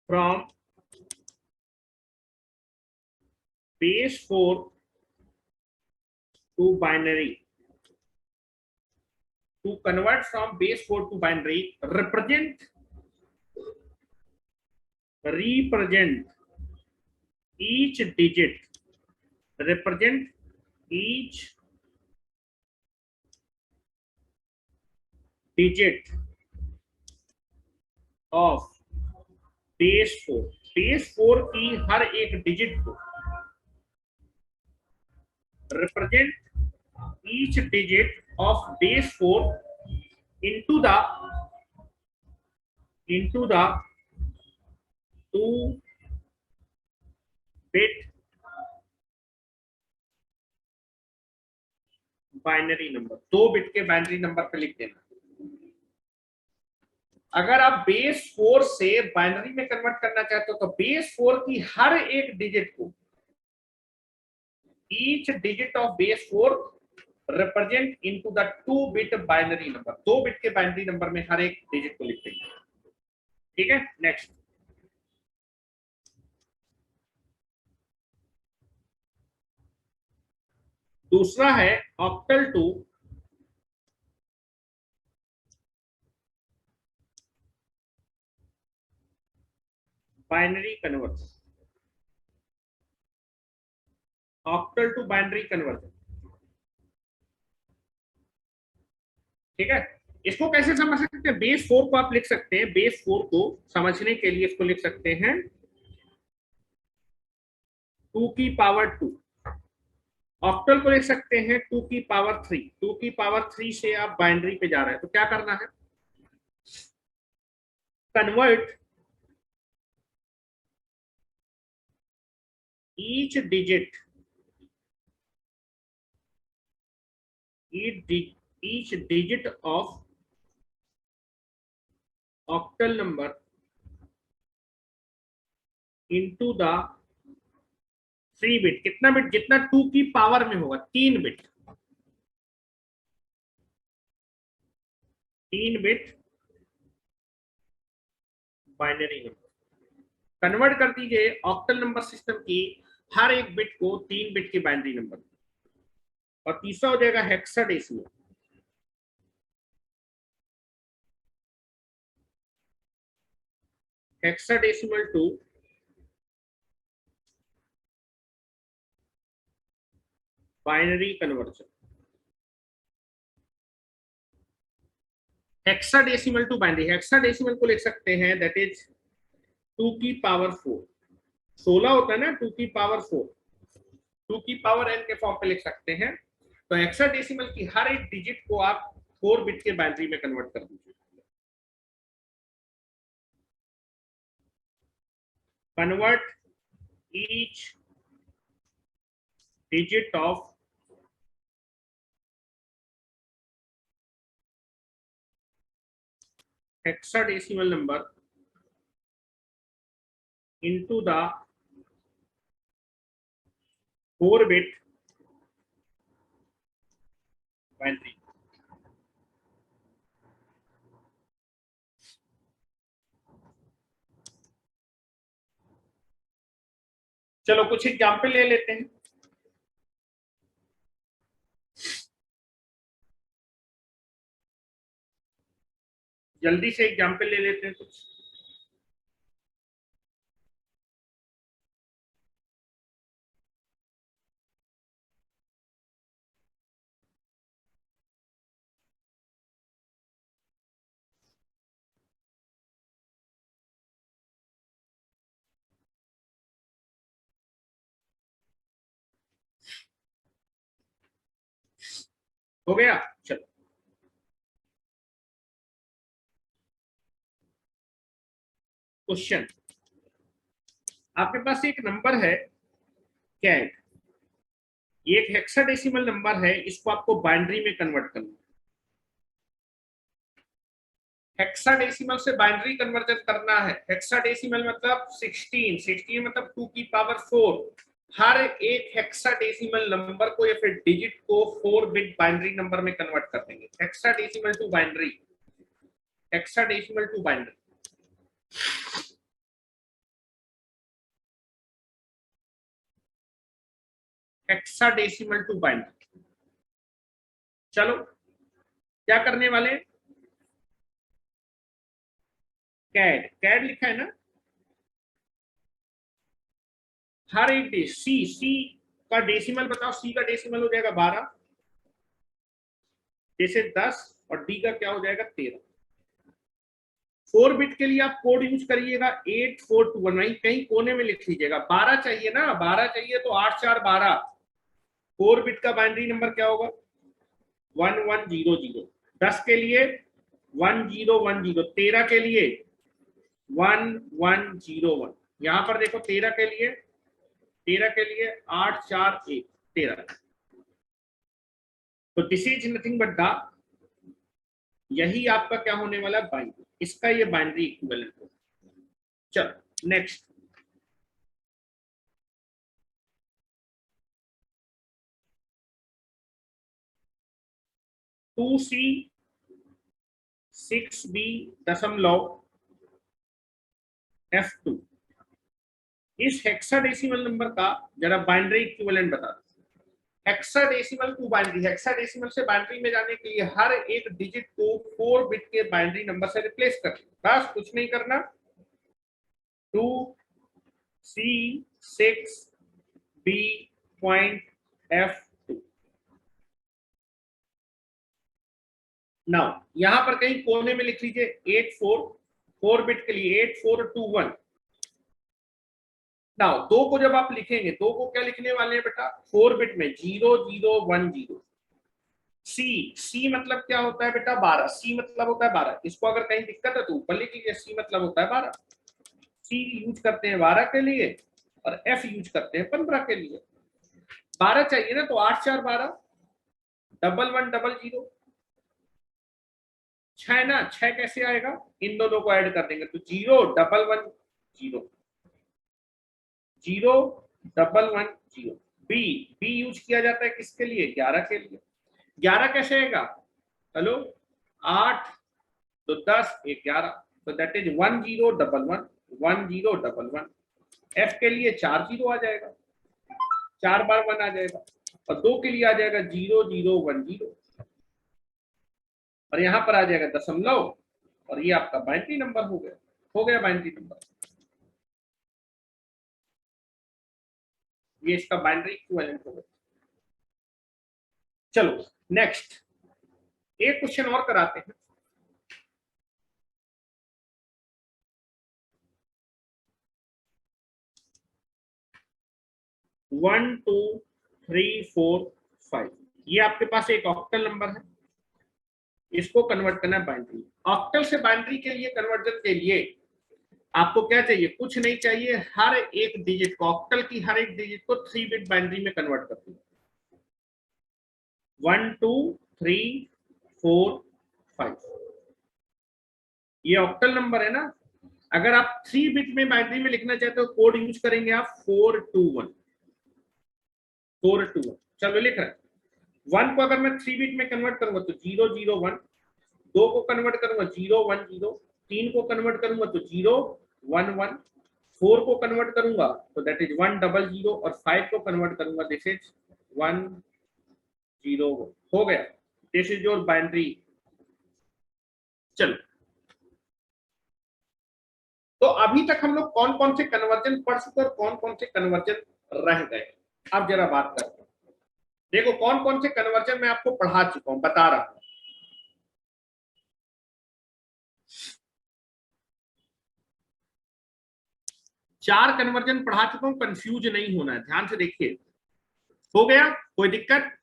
from base 4 to binary, to convert from base 4 to binary, represent each digit, represent each digit of base 4, base 4 की हर एक डिजिट को, represent each digit of base 4 into the 2 bit binary number, 2 bit के बाइनरी नंबर पे लिख देना। अगर आप बेस 4 से बाइनरी में कन्वर्ट करना चाहते हो तो बेस 4 की हर एक डिजिट को, each digit of base 4 represent into the 2 bit binary number, 2 bit के बाइनरी नंबर में हर एक डिजिट को लिख देंगे। ठीक है नेक्स्ट, दूसरा है octal to binary conversion, octal to binary conversion. ठीक है, इसको कैसे समझ सकते हैं? बेस 4 को आप लिख सकते हैं, बेस 4 को समझने के लिए इसको लिख सकते हैं 2 की पावर 2। ऑक्टल को लिख सकते हैं 2 की पावर 3। 2 की पावर 3 से आप बाइनरी पे जा रहे हैं तो क्या करना है? Convert each digit, each digit of octal number into the 3 bit. कितना बिट? जितना 2 की पावर में होगा, 3 bit, 3 bit binary number. Convert कर दीजिए ऑक्टल नंबर सिस्टम की हर एक बिट को 3 बिट की बाइनरी नंबर। और तीसरा हो जाएगा hexadecimal. Hexadecimal to binary conversion, hexadecimal to binary. Hexadecimal को लिख सकते हैं दैट इज 2 की पावर 4। 16 होता है ना, 2 की पावर 4, 2 की पावर n के फॉर्म पे लिख सकते हैं। तो हेक्साडेसिमल की हर एक डिजिट को आप 4 बिट के बाइनरी में कन्वर्ट कर दीजिए। Convert each digit of hexadecimal number into the 4 bit binary। चलो कुछ एग्जाम्पल ले लेते हैं। जल्दी से एग्जाम्पल ले लेते हैं कुछ। हो गया। चलो, क्वेश्चन, आपके पास एक नंबर है कैट, ये एक हेक्साडेसिमल नंबर है, इसको आपको बाइनरी में कन्वर्ट करना। हेक्साडेसिमल से बाइनरी कन्वर्जन करना है। हेक्साडेसिमल मतलब 16, 16 मतलब 2 की पावर 4। हर एक हेक्साडेसिमल नंबर को या फिर डिजिट को 4 बिट बाइनरी नंबर में कन्वर्ट कर देंगे। Hexadecimal to binary, hexadecimal to binary. Hexadecimal to binary. चलो, क्या करने वाले, कैड, कैड लिखा है ना, हर एक डे सी, सी का डेसिमल बताओ, सी का डेसिमल हो जाएगा 12, जैसे 10, और डी का क्या हो जाएगा 13। 4 बिट के लिए आप कोड यूज करिएगा 8421, वहीं कहीं कोने में लिख लीजिएगा। 12 चाहिए ना, 12 चाहिए तो 8 4 12। 4 बिट का बाइनरी नंबर क्या होगा 1100। 10 के लिए 1010, 13 के लिए 1101। यहां पर देखो 13 के लिए, 13 के लिए 841, 13। तो this is nothing but the, यही आपका क्या होने वाला है बाइनरी, इसका ये बाइनरी इक्विवेलेंट होगा। चलो नेक्स्ट, 2C 6B दशमलव F2, इस हेक्साडेसिमल नंबर का जरा बाइनरी इक्विवेलेंट बता दो। हेक्साडेसिमल टू बाइनरी, हेक्साडेसिमल से बाइनरी में जाने के लिए हर एक डिजिट को 4 बिट के बाइनरी नंबर से रिप्लेस कर, बस कुछ नहीं करना। 2C6B.F2। नाउ यहां पर कहीं कोने में लिख लीजिए 84, 4 बिट के लिए 8421। नाउ दो को जब आप लिखेंगे, दो को क्या लिखने वाले हैं बेटा 4 बिट में 0010। सी, सी मतलब क्या होता है बेटा 12, सी मतलब होता है 12। इसको अगर कहीं दिक्कत है तो ऊपर लिख लीजिए, सी मतलब होता है 12। सी यूज करते हैं 12 के लिए और एफ यूज करते हैं 15 के लिए। 12 चाहिए ना तो 8 4 12, 1100। 6 ना, 6 कैसे आएगा, इन दोनों को ऐड कर देंगे तो 0110, 0110। बी, बी यूज किया जाता है किसके लिए 11 के लिए। 11 कैसे आएगा, हेलो 8 तो 10 11, तो दैट इज 1011, 1011। एफ के लिए 4 जीरो आ जाएगा, 4 बार 1 आ जाएगा, और 2 के लिए आ जाएगा 0010, और यहां पर आ जाएगा दशमलव, और ये आपका बाइनरी नंबर हो गया, हो गया बाइनरी नंबर। ये इसका बाइनरी इक्विवेलेंट हो गया। चलो नेक्स्ट, एक क्वेश्चन और कराते हैं। 1 2 3 4 5, ये आपके पास एक ऑक्टल नंबर है, इसको कन्वर्ट करना है बाइनरी। ऑक्टल से बाइनरी के लिए कन्वर्जन के लिए आपको क्या चाहिए, कुछ नहीं चाहिए, हर एक डिजिट को, ऑक्टल की हर एक डिजिट को 3 बिट बाइनरी में कन्वर्ट कर दो। 1 2 3 4 5, ये ऑक्टल नंबर है ना। अगर आप 3 बिट में बाइनरी में लिखना चाहते हो कोड यूज करेंगे आप 421, 421। चलो लिख रहे हैं, 1 को अगर मैं 3 बिट में कन्वर्ट करूंगा तो 001, 2 को कन्वर्ट करूंगा 010, 3 को कन्वर्ट करूंगा तो 011, 4 को कन्वर्ट करूंगा तो दैट इज 100, और 5 को कन्वर्ट करूंगा दिस इज 101। हो गया, दिस इज योर बाइनरी। चलो, तो अभी तक हम लोग कौन कौन से कन्वर्जन पढ़ चुके और कौन कौन से कन्वर्जन रह गए, अब जरा बात करते हैं। देखो कौन कौन से कन्वर्जन मैं आपको पढ़ा चुका हूं, बता रहा हूं। 4 कन्वर्जन पढ़ा चुका हूं, कंफ्यूज नहीं होना है, ध्यान से देखिए। हो गया, कोई दिक्कत।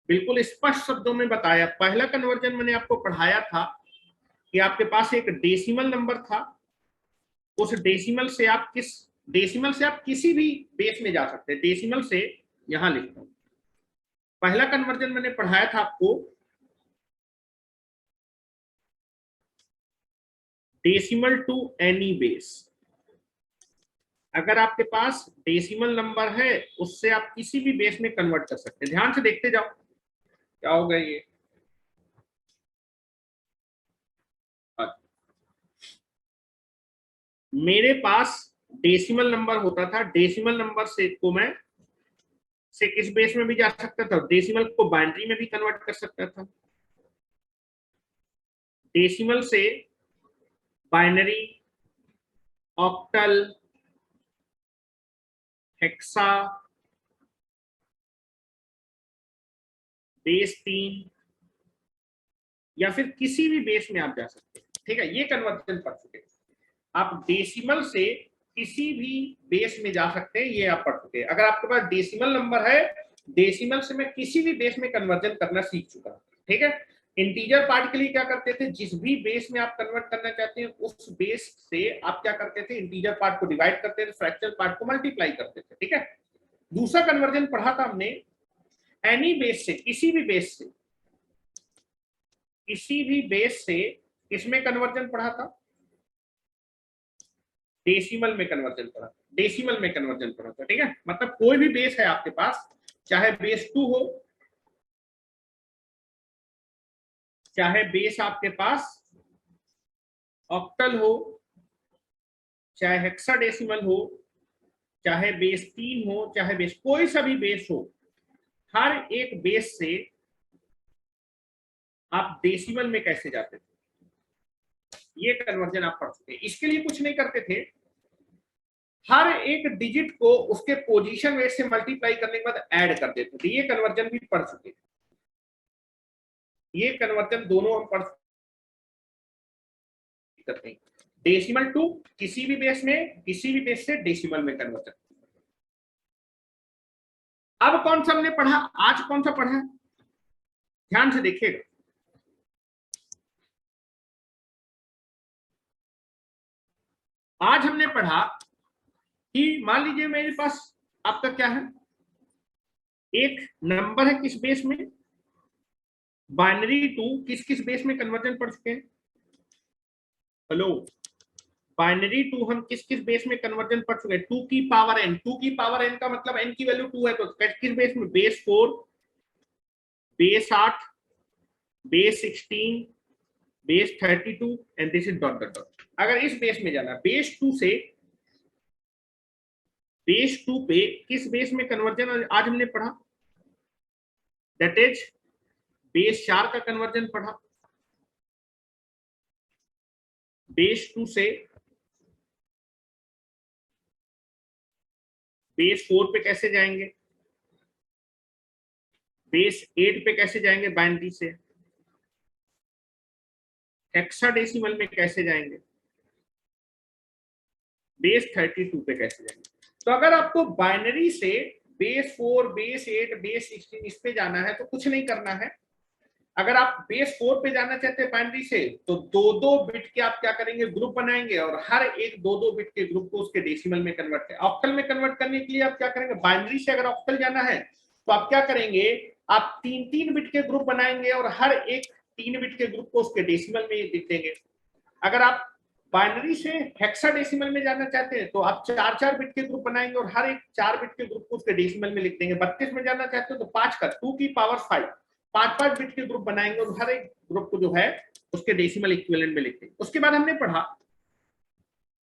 बिल्कुल स्पष्ट शब्दों में बताया। पहला कन्वर्जन मैंने आपको पढ़ाया था कि आपके पास एक डेसिमल नंबर था, उस डेसिमल से आप किसी भी बेस में जा सकते हैं। डेसिमल से यहां लिखता हूं, पहला कन्वर्जन मैंने पढ़ाया था आपको डेसिमल टू एनी बेस। अगर आपके पास डेसिमल नंबर है उससे आप किसी भी बेस में कन्वर्ट कर सकते हैं। ध्यान से देखते जाओ क्या होगा ये। मेरे पास डेसिमल नंबर होता था, डेसिमल नंबर से को मैं से किस बेस में भी जा सकता था, डेसिमल को बाइनरी में भी कन्वर्ट कर सकता था, डेसिमल से बाइनरी, ऑक्टल, हेक्सा, बेस 3 या फिर किसी भी बेस में आप जा सकते हैं। ठीक है, ये कन्वर्जन पढ़ चुके हैं आप। डेसिमल से किसी भी बेस में जा सकते हैं, ये आप पढ़ चुके हैं। अगर आपके पास डेसिमल नंबर है, डेसिमल से मैं किसी भी बेस में कन्वर्जन करना सीख चुका हूं। ठीक है, इंटीजर पार्ट के लिए क्या करते थे, जिस भी बेस में आप कन्वर्ट करना चाहते हैं उस बेस से आप क्या करते थे, इंटीजर पार्ट को डिवाइड करते थे, फ्रैक्चरल पार्ट को मल्टीप्लाई करते थे। ठीक है, दूसरा कन्वर्जन पढ़ा था हमने एनी बेस से, किसी भी बेस से, किसी भी बेस से किसमें कन्वर्जन पढ़ा था, डेसिमल में कन्वर्जन पढ़ा, डेसिमल में कन्वर्जन पढ़ा था। ठीक है, मतलब कोई भी बेस है आपके पास, चाहे बेस 2 हो, चाहे बेस आपके पास ऑक्टल हो, चाहे हेक्साडेसिमल हो, चाहे बेस 3 हो, चाहे बेस कोई सा भी बेस हो, हर एक बेस से आप डेसिमल में कैसे जाते थे, ये कन्वर्जन आप पढ़ चुके हैं। इसके लिए कुछ नहीं करते थे, हर एक डिजिट को उसके पोजीशन वेट से मल्टीप्लाई करने के बाद ऐड कर देते थे। ये कन्वर्जन भी पढ़ चुके हैं। ये कन्वर्जन दोनों हम पढ़ सकते हैं। डेसिमल टू किसी भी बेस में, किसी भी बेस से डेसिमल में कन्वर्जन। अब कौन सा हमने पढ़ा, आज कौन सा पढ़ा, ध्यान से देखिएगा। आज हमने पढ़ा कि मान लीजिए मेरे पास आपका क्या है, एक नंबर है, किस बेस में, बाइनरी टू किस किस बेस में कन्वर्जन पढ़ चुके हैं, हेलो, बाइनरी टू हम किस किस बेस में कन्वर्जन पढ़ चुके हैं, 2 की पावर n, 2 की पावर n का मतलब n की वैल्यू 2 है, तो किस बेस में, base 4, base 8, base 16, base 32 and this is dot dot dot. अगर इस बेस में जाना, बेस 2 से बेस 2 पे किस बेस में कन्वर्जन आज हमने पढ़ा, दैट इज बेस 4 का कन्वर्जन पढ़ा। बेस 2 से बेस 4 पे कैसे जाएंगे, बेस 8 पे कैसे जाएंगे बाइनरी से, हेक्साडेसिमल में कैसे जाएंगे, बेस 32 पे कैसे जाएंगे। तो अगर आपको बाइनरी से बेस 4, बेस 8, बेस 16 इस पे जाना है तो कुछ नहीं करना है। अगर आप बेस 4 पे जाना चाहते हैं बाइनरी से, तो दो दो बिट के आप क्या करेंगे, ग्रुप बनाएंगे और हर एक दो दो बिट के ग्रुप को उसके डेसिमल में कन्वर्ट करें। ऑक्टल में कन्वर्ट करने के लिए आप क्या करेंगे, बाइनरी से अगर ऑक्टल जाना है तो आप क्या करेंगे, आप 3-3 बिट के ग्रुप बनाएंगे और हर एक 3 बिट के ग्रुप को उसके डेसिमल में लिख देंगे। अगर आप बाइनरी से हेक्साडेसिमल में जाना चाहते हैं तो आप 4-4 बिट के ग्रुप बनाएंगे और हर एक 4 बिट के ग्रुप को उसके डेसिमल में लिख देंगे। 32 में जाना चाहते हो तो 5 का 2 की पावर 5, 5-5 बिट के ग्रुप बनाएंगे और हर एक ग्रुप को जो है उसके डेसिमल इक्विवेलेंट में लिख देंगे। उसके बाद हमने पढ़ा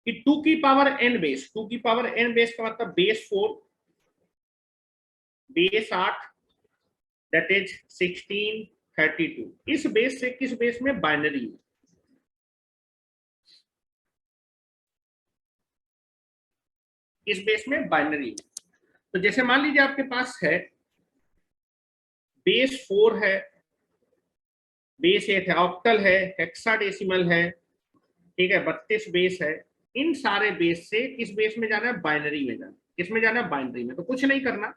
कि 2 की पावर n बेस, 2 की पावर n बेस का मतलब बेस 4, बेस 8, दैट इज 16, 32। इस बेस से किस बेस में, बाइनरी, इस बेस में बाइनरी। तो जैसे मान लीजिए आपके पास है बेस 4 है, बेस 8 है, ऑक्टल है, हेक्साडेसिमल है, ठीक है, 32 बेस है। इन सारे बेस से किस बेस में जाना है, बाइनरी में जाना। किस में जाना है, बाइनरी में। तो कुछ नहीं करना,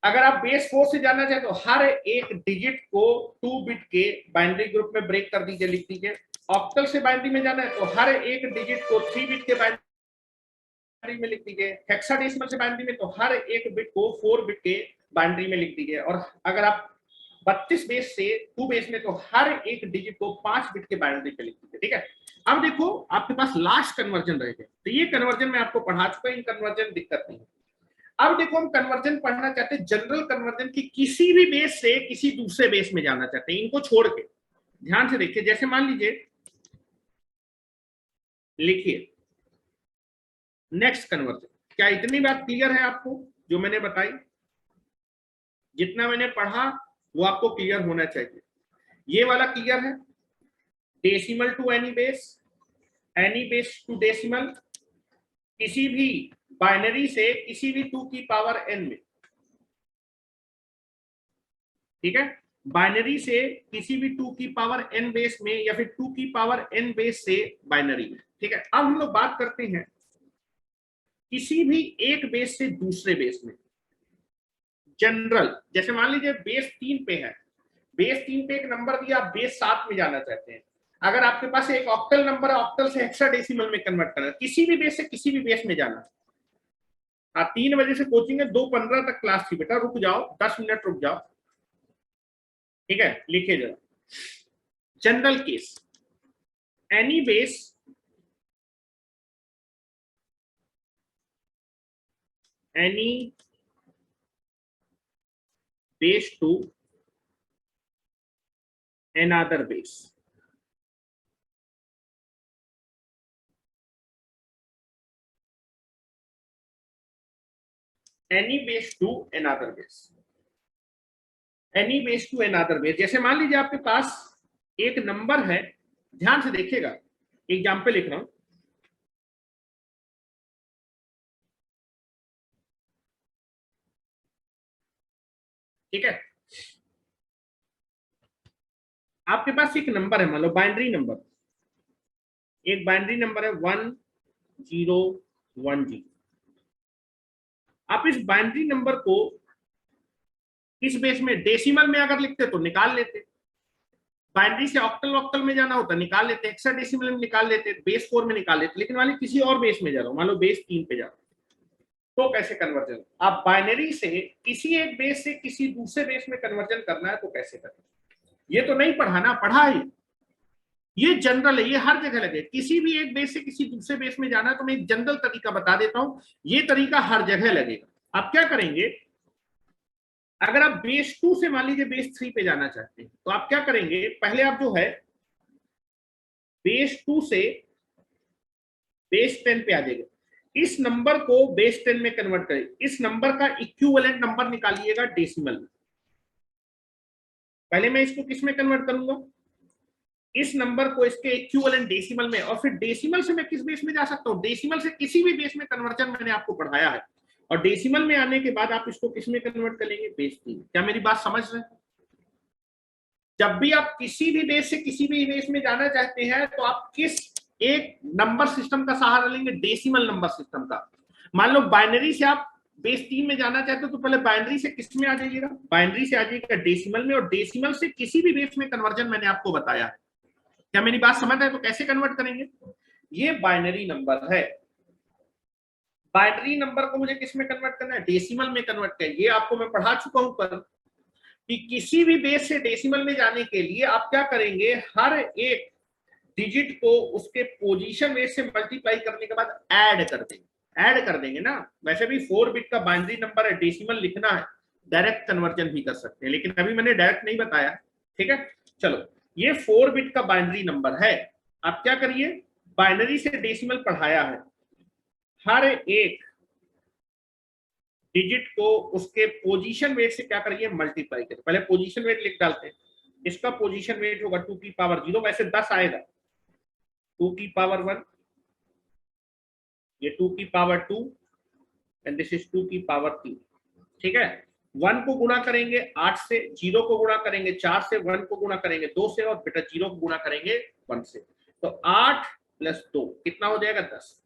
अगर आप बेस 4 से जाना चाहे तो हर एक डिजिट को 2 बिट के बाइनरी ग्रुप में ब्रेक कर दीजिए, लिख दीजिए। ऑक्टल से बाइनरी में जाना है तो हर एक डिजिट को 3 बिट के बाइनरी में लिख दीजिए। हेक्साडेसिमल से बाइनरी में तो हर एक बिट को 4 बिट के बाइनरी में लिख दीजिए। और अगर आप 32 बेस से 2 बेस में तो हर एक डिजिट को 5 बिट के बाइनरी पे लिख दीजिए, ठीक है। अब देखो आपके पास लास्ट कन्वर्जन रहेगा, तो ये कन्वर्जन मैं आपको पढ़ा चुका हूं, इन कन्वर्जन दिक्कत नहीं है। अब देखो हम कन्वर्जन पढ़ना चाहते हैं जनरल कन्वर्जन की, किसी भी बेस से किसी दूसरे बेस में जाना चाहते हैं, इनको छोड़ के। ध्यान से देखिए, जैसे मान लीजिए, लिखिए नेक्स्ट कन्वर्जन। क्या इतनी बात क्लियर है आपको जो मैंने बताई? जितना मैंने पढ़ा वो आपको क्लियर होना चाहिए। ये वाला क्लियर है? Decimal to any base to decimal, किसी भी बाइनरी से किसी भी 2 की पावर n में, ठीक है। बाइनरी से किसी भी 2 की पावर n बेस में या फिर 2 की पावर n बेस से बाइनरी में, ठीक है। अब हम लोग बात करते हैं किसी भी एक बेस से दूसरे बेस में। जनरल, जैसे मान लीजिए बेस 3 पे है, बेस 3 पे एक नंबर दिया, आप बेस 7 में जाना चाहते हैं। अगर आपके पास एक ऑक्टल नंबर है, ऑक्टल से हेक्साडेसिमल में कन्वर्ट करना, किसी भी बेस से किसी भी बेस में जाना। हाँ, 3 बजे से कोचिंग है, 2:15 तक क्लास थी बेटा, रुक जाओ 10 मिनट रुक जाओ, ठीक है। लिखिए जरा, general case, any base to another base, any base to another base, any base to another base। जैसे मान लीजिए आपके पास एक नंबर है, ध्यान से देखिएगा, एग्जाम्पल लिख रहा हूं, ठीक है। आपके पास एक नंबर है, मान लो बाइनरी नंबर, एक बाइनरी नंबर है 1010। आप इस बाइनरी नंबर को किस बेस में, डेसिमल में अगर लिखते तो निकाल लेते, बाइनरी से ऑक्टल ऑक्टल में जाना होता निकाल लेते, हेक्साडेसिमल में निकाल लेते, बेस 4 में निकाल लेते। लेकिन मान लो किसी और बेस में जा रहा हूं, मान लो बेस 3 पे जा रहा हूं, तो कैसे कन्वर्जन? आप बाइनरी से किसी एक बेस से किसी दूसरे बेस में कन्वर्जन करना है तो कैसे करें? ये तो नहीं पढ़ा ना, पढ़ा ही, ये जनरल है, ये हर जगह लगे। किसी भी एक बेस से किसी दूसरे बेस में जाना है तो मैं एक जनरल तरीका बता देता हूं, ये तरीका हर जगह लगेगा। आप क्या करेंगे, अगर आप बेस 2 से मान लीजिए बेस 3 पे जाना चाहते हैं तो आप क्या करेंगे, पहले आप जो है बेस 2 से बेस 10 पे आ जाएगा, इस नंबर को बेस 10 में कन्वर्ट करें, इस नंबर का इक्विवेलेंट नंबर निकालिएगा डेसिमल में। पहले मैं इसको किस में कन्वर्ट करूंगा, इस नंबर को इसके इक्विवेलेंट डेसिमल में, और फिर डेसिमल से मैं किस बेस में जा सकता हूं, डेसिमल से किसी भी बेस में कन्वर्जन मैंने आपको पढ़ाया है। और डेसिमल में आने के बाद आप इसको किस में कन्वर्ट करेंगे, बेस 3। क्या मेरी बात समझ रहे हैं? जब भी आप किसी भी बेस से किसी भी बेस में जाना चाहते हैं तो आप किस एक नंबर सिस्टम का सहारा लेंगे, डेसिमल नंबर सिस्टम का। मान लो बाइनरी से आप बेस 3 में जाना चाहते हो तो पहले बाइनरी से किस में आ जाइएगा, बाइनरी से आ जाइएगा डेसिमल में, और डेसिमल से किसी भी बेस में कन्वर्जन मैंने आपको बताया है। क्या मेरी बात समझ रहे हैं? तो कैसे कन्वर्ट करेंगे, ये बाइनरी नंबर है, बाइनरी नंबर को मुझे किस में कन्वर्ट करना है, डेसिमल में कन्वर्ट करना है। ये आपको मैं पढ़ा चुका हूं कल कि किसी भी बेस से डेसिमल में जाने के लिए आप क्या करेंगे, हर एक डिजिट को उसके पोजीशन बेस से मल्टीप्लाई करने के बाद ऐड कर देंगे ना। वैसे भी 4 बिट का बाइनरी नंबर है, डेसिमल लिखना है, डायरेक्ट कन्वर्जन भी कर सकते हैं, लेकिन अभी मैंने डायरेक्ट नहीं बताया, ठीक है। चलो, ये 4 बिट का बाइनरी नंबर है। आप क्या करिए, बाइनरी से डेसिमल पढ़ाया है, हर एक डिजिट को उसके पोजीशन वेट से क्या करिए, मल्टीप्लाई करिए। पहले पोजीशन वेट लिख डालते हैं, इसका पोजीशन वेट होगा 2 की पावर 0, वैसे 10 आएगा, 2 की पावर 1, ये 2 की पावर 2, एंड दिस इज 2 की पावर 3, ठीक है। 1 को गुणा करेंगे 8 से, 0 को गुणा करेंगे 4 से, 1 को गुणा करेंगे 2 से, और बेटा 0 को गुणा करेंगे 1 से। तो 8 + 2 कितना हो जाएगा, 10।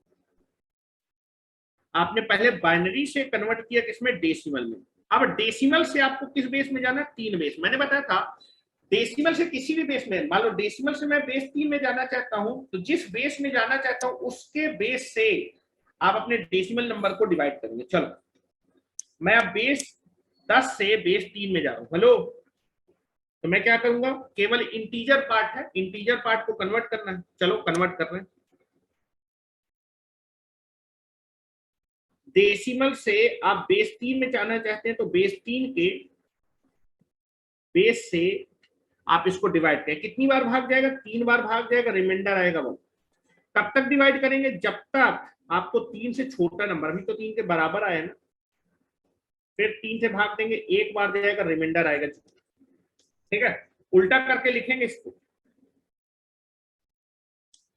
आपने पहले बाइनरी से कन्वर्ट किया किसमें, डेसिमल में, अब डेसिमल से आपको किस बेस में जाना, 3 बेस। मैंने बताया था डेसिमल से किसी भी बेस में, मान लो डेसिमल से मैं बेस 3 में जाना चाहता हूं, तो जिस बेस में जाना चाहता हूं उसके बेस से आप अपने डेसिमल नंबर को डिवाइड करेंगे। चलो मैं अब बेस 10 से बेस 3 में जा रहा हूं, हेलो, तो मैं क्या करूंगा, केवल इंटीजर पार्ट है, इंटीजर पार्ट को कन्वर्ट करना है। चलो कन्वर्ट कर रहे हैं। डेसिमल से आप बेस 3 में जाना चाहते हैं, तो बेस 3 के बेस से आप इसको डिवाइड करें, कितनी बार भाग जाएगा, 3 बार भाग जाएगा, रिमाइंडर आएगा वो। कब तक डिवाइड करेंगे, जब तक आपको 3 से छोटा नंबर, अभी तो 3 के बराबर आया ना, फिर 3 से भाग देंगे, एक बार जाएगा, रिमाइंडर आएगा। ठीक है, उल्टा करके लिखेंगे इसको,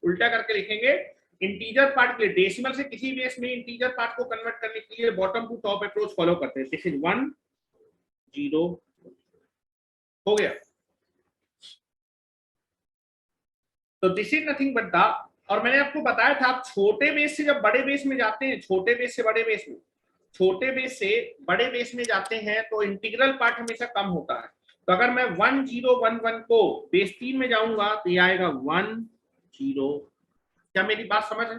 उल्टा करके लिखेंगे। इंटीजर पार्ट के लिए डेसिमल से किसी बेस में इंटीजर पार्ट को कन्वर्ट करने के लिए bottom to top approach follow करते हैं। दिस इज 1 0 हो गया। तो this is nothing but the, और मैंने आपको बताया था आप छोटे बेस से जब बड़े बेस में जाते हैं, छोटे बेस से बड़े बेस में, छोटे बेस से बड़े बेस में जाते हैं तो इंटीग्रल पार्ट हमेशा कम होता है। तो अगर मैं 1 0 1 1 को बेस 3 में जाऊंगा तो ये आएगा 1 0। क्या मेरी बात समझ है?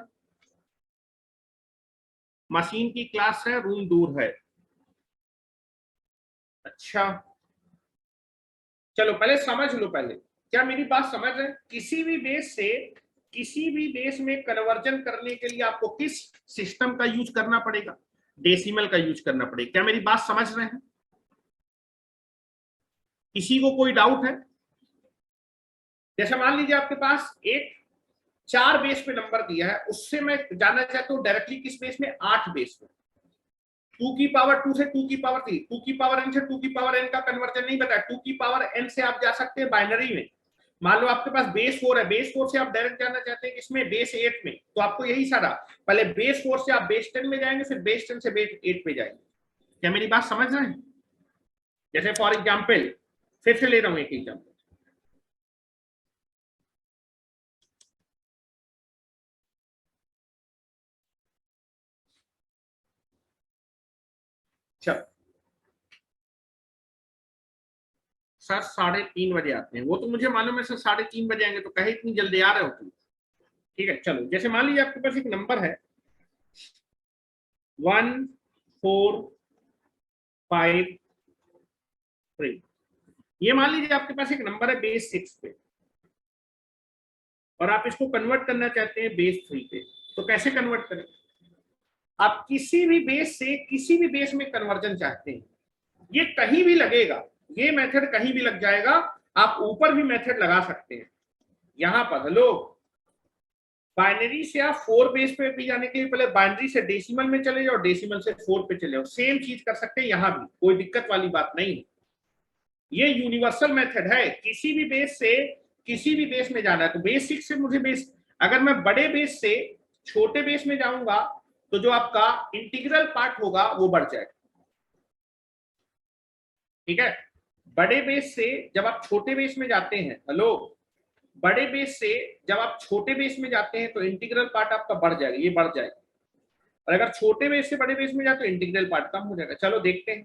मशीन की क्लास है, रूम दूर है। अच्छा चलो पहले समझ लो, पहले क्या मेरी बात समझ है? किसी भी बेस से किसी भी बेस में कन्वर्जन करने के लिए आपको किस सिस्टम का यूज करना पड़ेगा, डेसिमल का यूज करना पड़ेगा। क्या मेरी बात समझ रहे हैं? किसी को कोई डाउट है? जैसे मान लीजिए आपके पास एक 4 बेस पे नंबर दिया है, उससे मैं जानना चाहता हूं डायरेक्टली किस बेस में, 8 बेस में। 2 की पावर 2 से 2 की पावर 3, 2 की पावर n से 2 की पावर n का कन्वर्जन नहीं बताया। 2 की पावर n से आप जा सकते हैं बाइनरी में। मान लो आपके पास बेस 4 है, बेस 4 से आप डायरेक्ट जाना चाहते हैं किसमें, बेस 8 में, तो आपको यही सारा, पहले बेस 4 से आप बेस 10 में जाएंगे, फिर बेस 10 से बेस 8 में जाएंगे। क्या मेरी बात समझ रहे हैं? जैसे फॉर एग्जाम्पल, फिर से ले रहा हूं एक एग्जाम्पल। चलो सर 3:30 बजे आते हैं, वो तो मुझे मालूम है सर 3:30 बजे आएंगे, तो कहे इतनी जल्दी आ रहे हो तुम। ठीक है चलो, जैसे मान लीजिए आपके पास एक नंबर है 1 4 5 3, ये मान लीजिए आपके पास एक नंबर है बेस 6 पे, और आप इसको कन्वर्ट करना चाहते हैं बेस 3 पे। तो कैसे कन्वर्ट करें? आप किसी भी बेस से किसी भी बेस में कन्वर्जन चाहते हैं, ये कहीं भी लगेगा, ये मेथड कहीं भी लग जाएगा। आप ऊपर भी मेथड लगा सकते हैं, यहां पर हेलो, बाइनरी से आप 4 बेस पे भी जाने के लिए पहले बाइनरी से डेसिमल में चले जाओ, डेसिमल से 4 पे चले जाओ, सेम चीज कर सकते हैं यहां भी, कोई दिक्कत वाली बात नहीं है। ये यूनिवर्सल मेथड है, किसी भी बेस से किसी भी बेस में जाना है। तो बेस 6 से मुझे बेस, अगर मैं बड़े बेस से छोटे बेस में जाऊंगा तो जो आपका इंटीग्रल पार्ट होगा वो बढ़ जाएगा। ठीक है, बड़े बेस से जब आप छोटे बेस में जाते हैं, हेलो, बड़े बेस से जब आप छोटे बेस में जाते हैं तो इंटीग्रल पार्ट आपका बढ़ जाएगा, ये बढ़ जाएगा। और अगर छोटे बेस से बड़े बेस में जाते तो इंटीग्रल पार्ट कम हो जाएगा। चलो देखते हैं।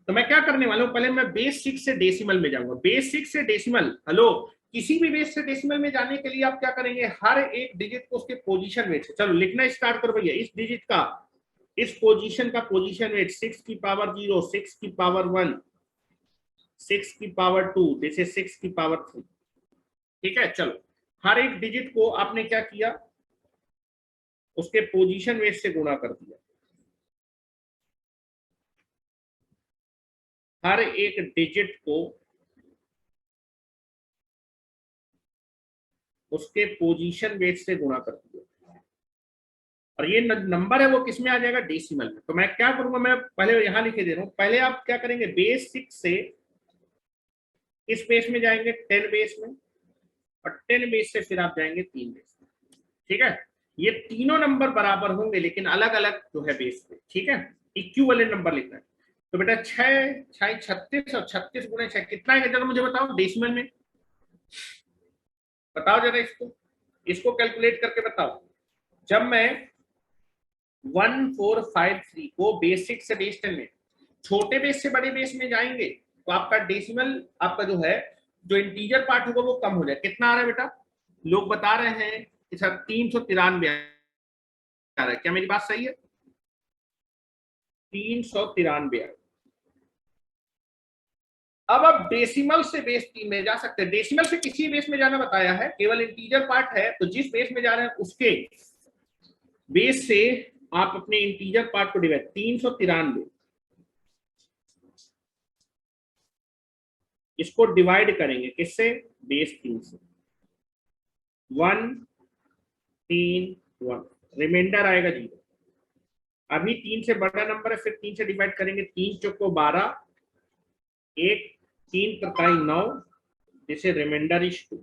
तो मैं क्या करने वाला हूं, पहले मैं बेस 6 से डेसिमल में जाऊंगा। बेस 6 से डेसिमल, हेलो, किसी भी बेस से डेसिमल में जाने के लिए आप क्या करेंगे, हर एक डिजिट को उसके पोजीशन वेट से, चलो लिखना स्टार्ट करो भैया, इस डिजिट का, इस पोजीशन का पोजीशन वेट, 6 की पावर 0, 6 की पावर 1, 6 की पावर 2, दिस इज 6 की पावर 3। ठीक है चलो, हर एक डिजिट को आपने क्या किया, उसके पोजीशन वेट से गुणा कर दिया। हर एक डिजिट को उसके पोजीशन वेट से गुणा कर दिया, और ये नंबर है वो किस में आ जाएगा, डेसिमल में। तो मैं क्या करूंगा, मैं पहले यहां लिखे दे रहा हूं, पहले आप क्या करेंगे, बेस 6 से इस बेस में जाएंगे 10 बेस में, और 10 बेस से फिर आप जाएंगे 3 बेस में। ठीक है, ये तीनों नंबर बराबर होंगे लेकिन अलग अलग जो है बेस पे। ठीक है, इक्विवेलेंट नंबर लिखना है। तो बेटा 6 6 36, और 36 गुणे 6 कितना है, जरा मुझे बताओ डेसिमल में, बताओ जरा इसको, इसको कैलकुलेट करके बताओ। जब मैं 1453 को बेस 6 से बेस 10 में, छोटे बेस से बड़े बेस में जाएंगे तो आपका डेसिमल, आपका जो है जो इंटीजर पार्ट होगा वो कम हो जाए। कितना आ रहा है बेटा? लोग बता रहे हैं कि सर 393 आ रहा है, क्या मेरी बात सही है? 393। अब आप डेसिमल से बेस 3 में जा सकते हैं। डेसिमल से किसी बेस में जाना बताया है, केवल इंटीजर पार्ट है तो जिस बेस में जा रहे हैं उसके बेस से आप अपने इंटीजर पार्ट को डिवाइड, 393 इसको डिवाइड करेंगे किससे? बेस 3 से। 1 3 1, रिमाइंडर आएगा 0। अभी 3 से बड़ा नंबर है, फिर 3 से डिवाइड करेंगे, 3 चौको 12, 1 3 त्रिकाई 9, जिसे रिमाइंडर इज 2।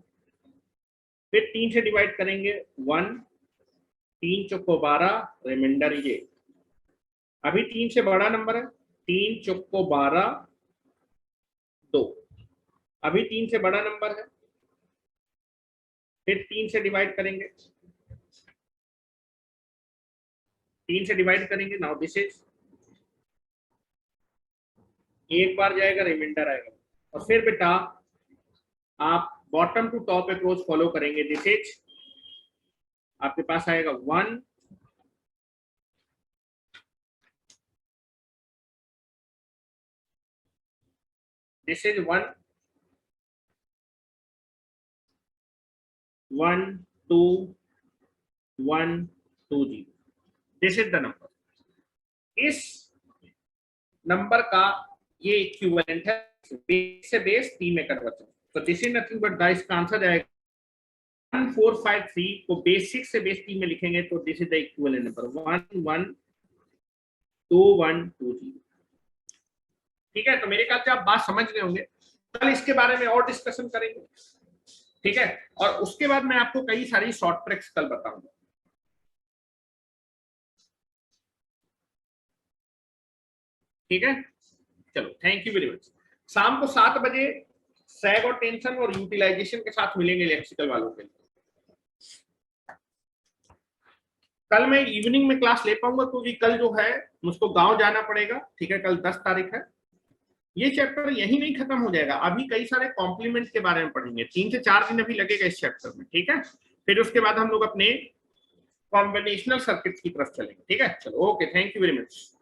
फिर 3 से डिवाइड करेंगे 1, 3 चौको 12, रिमाइंडर इज 8। अभी 3 से बड़ा नंबर है, 3 चौको 12 2। अभी 3 से बड़ा नंबर है, फिर 3 से डिवाइड करेंगे, 3 से डिवाइड करेंगे, नाउ दिस इज, एक बार जाएगा रिमाइंडर आएगा। और फिर बेटा आप bottom to top approach follow करेंगे, दिस इज आपके पास आएगा 1, this is 1 1 2 1 2 0, this is the number. इस नंबर का ये इक्विवेलेंट है, बेस से बेस 3 में कन्वर्ट। तो this is nothing but the, इसका आंसर जाएगा 1453 को बेस 6 से बेस 3 में लिखेंगे तो this is the equivalent number 112120। ठीक है, तो मेरे ख्याल से आप बात समझ गए होंगे। कल इसके बारे में और डिस्कशन करेंगे, ठीक है, और उसके बाद मैं आपको कई सारी शॉर्ट ट्रिक्स कल बताऊंगा। ठीक है, चलो थैंक यू वेरी मच। शाम को 7 बजे सैग और टेंशन और यूटिलाइजेशन के साथ मिलेंगे इलेक्ट्रिकल वालों के लिए। कल मैं इवनिंग में क्लास ले पाऊंगा क्योंकि कल जो है मुझको गांव जाना पड़ेगा। ठीक है, कल 10 तारीख है। ये चैप्टर यही नहीं खत्म हो जाएगा, अभी कई सारे कॉम्प्लीमेंट के बारे में पढ़ेंगे। 3 से 4 दिन अभी लगेगा इस चैप्टर में। ठीक है, फिर उसके बाद हम लोग अपने कॉम्बिनेशनल सर्किट की तरफ चलेंगे। ठीक है, चलो okay, thank you very much.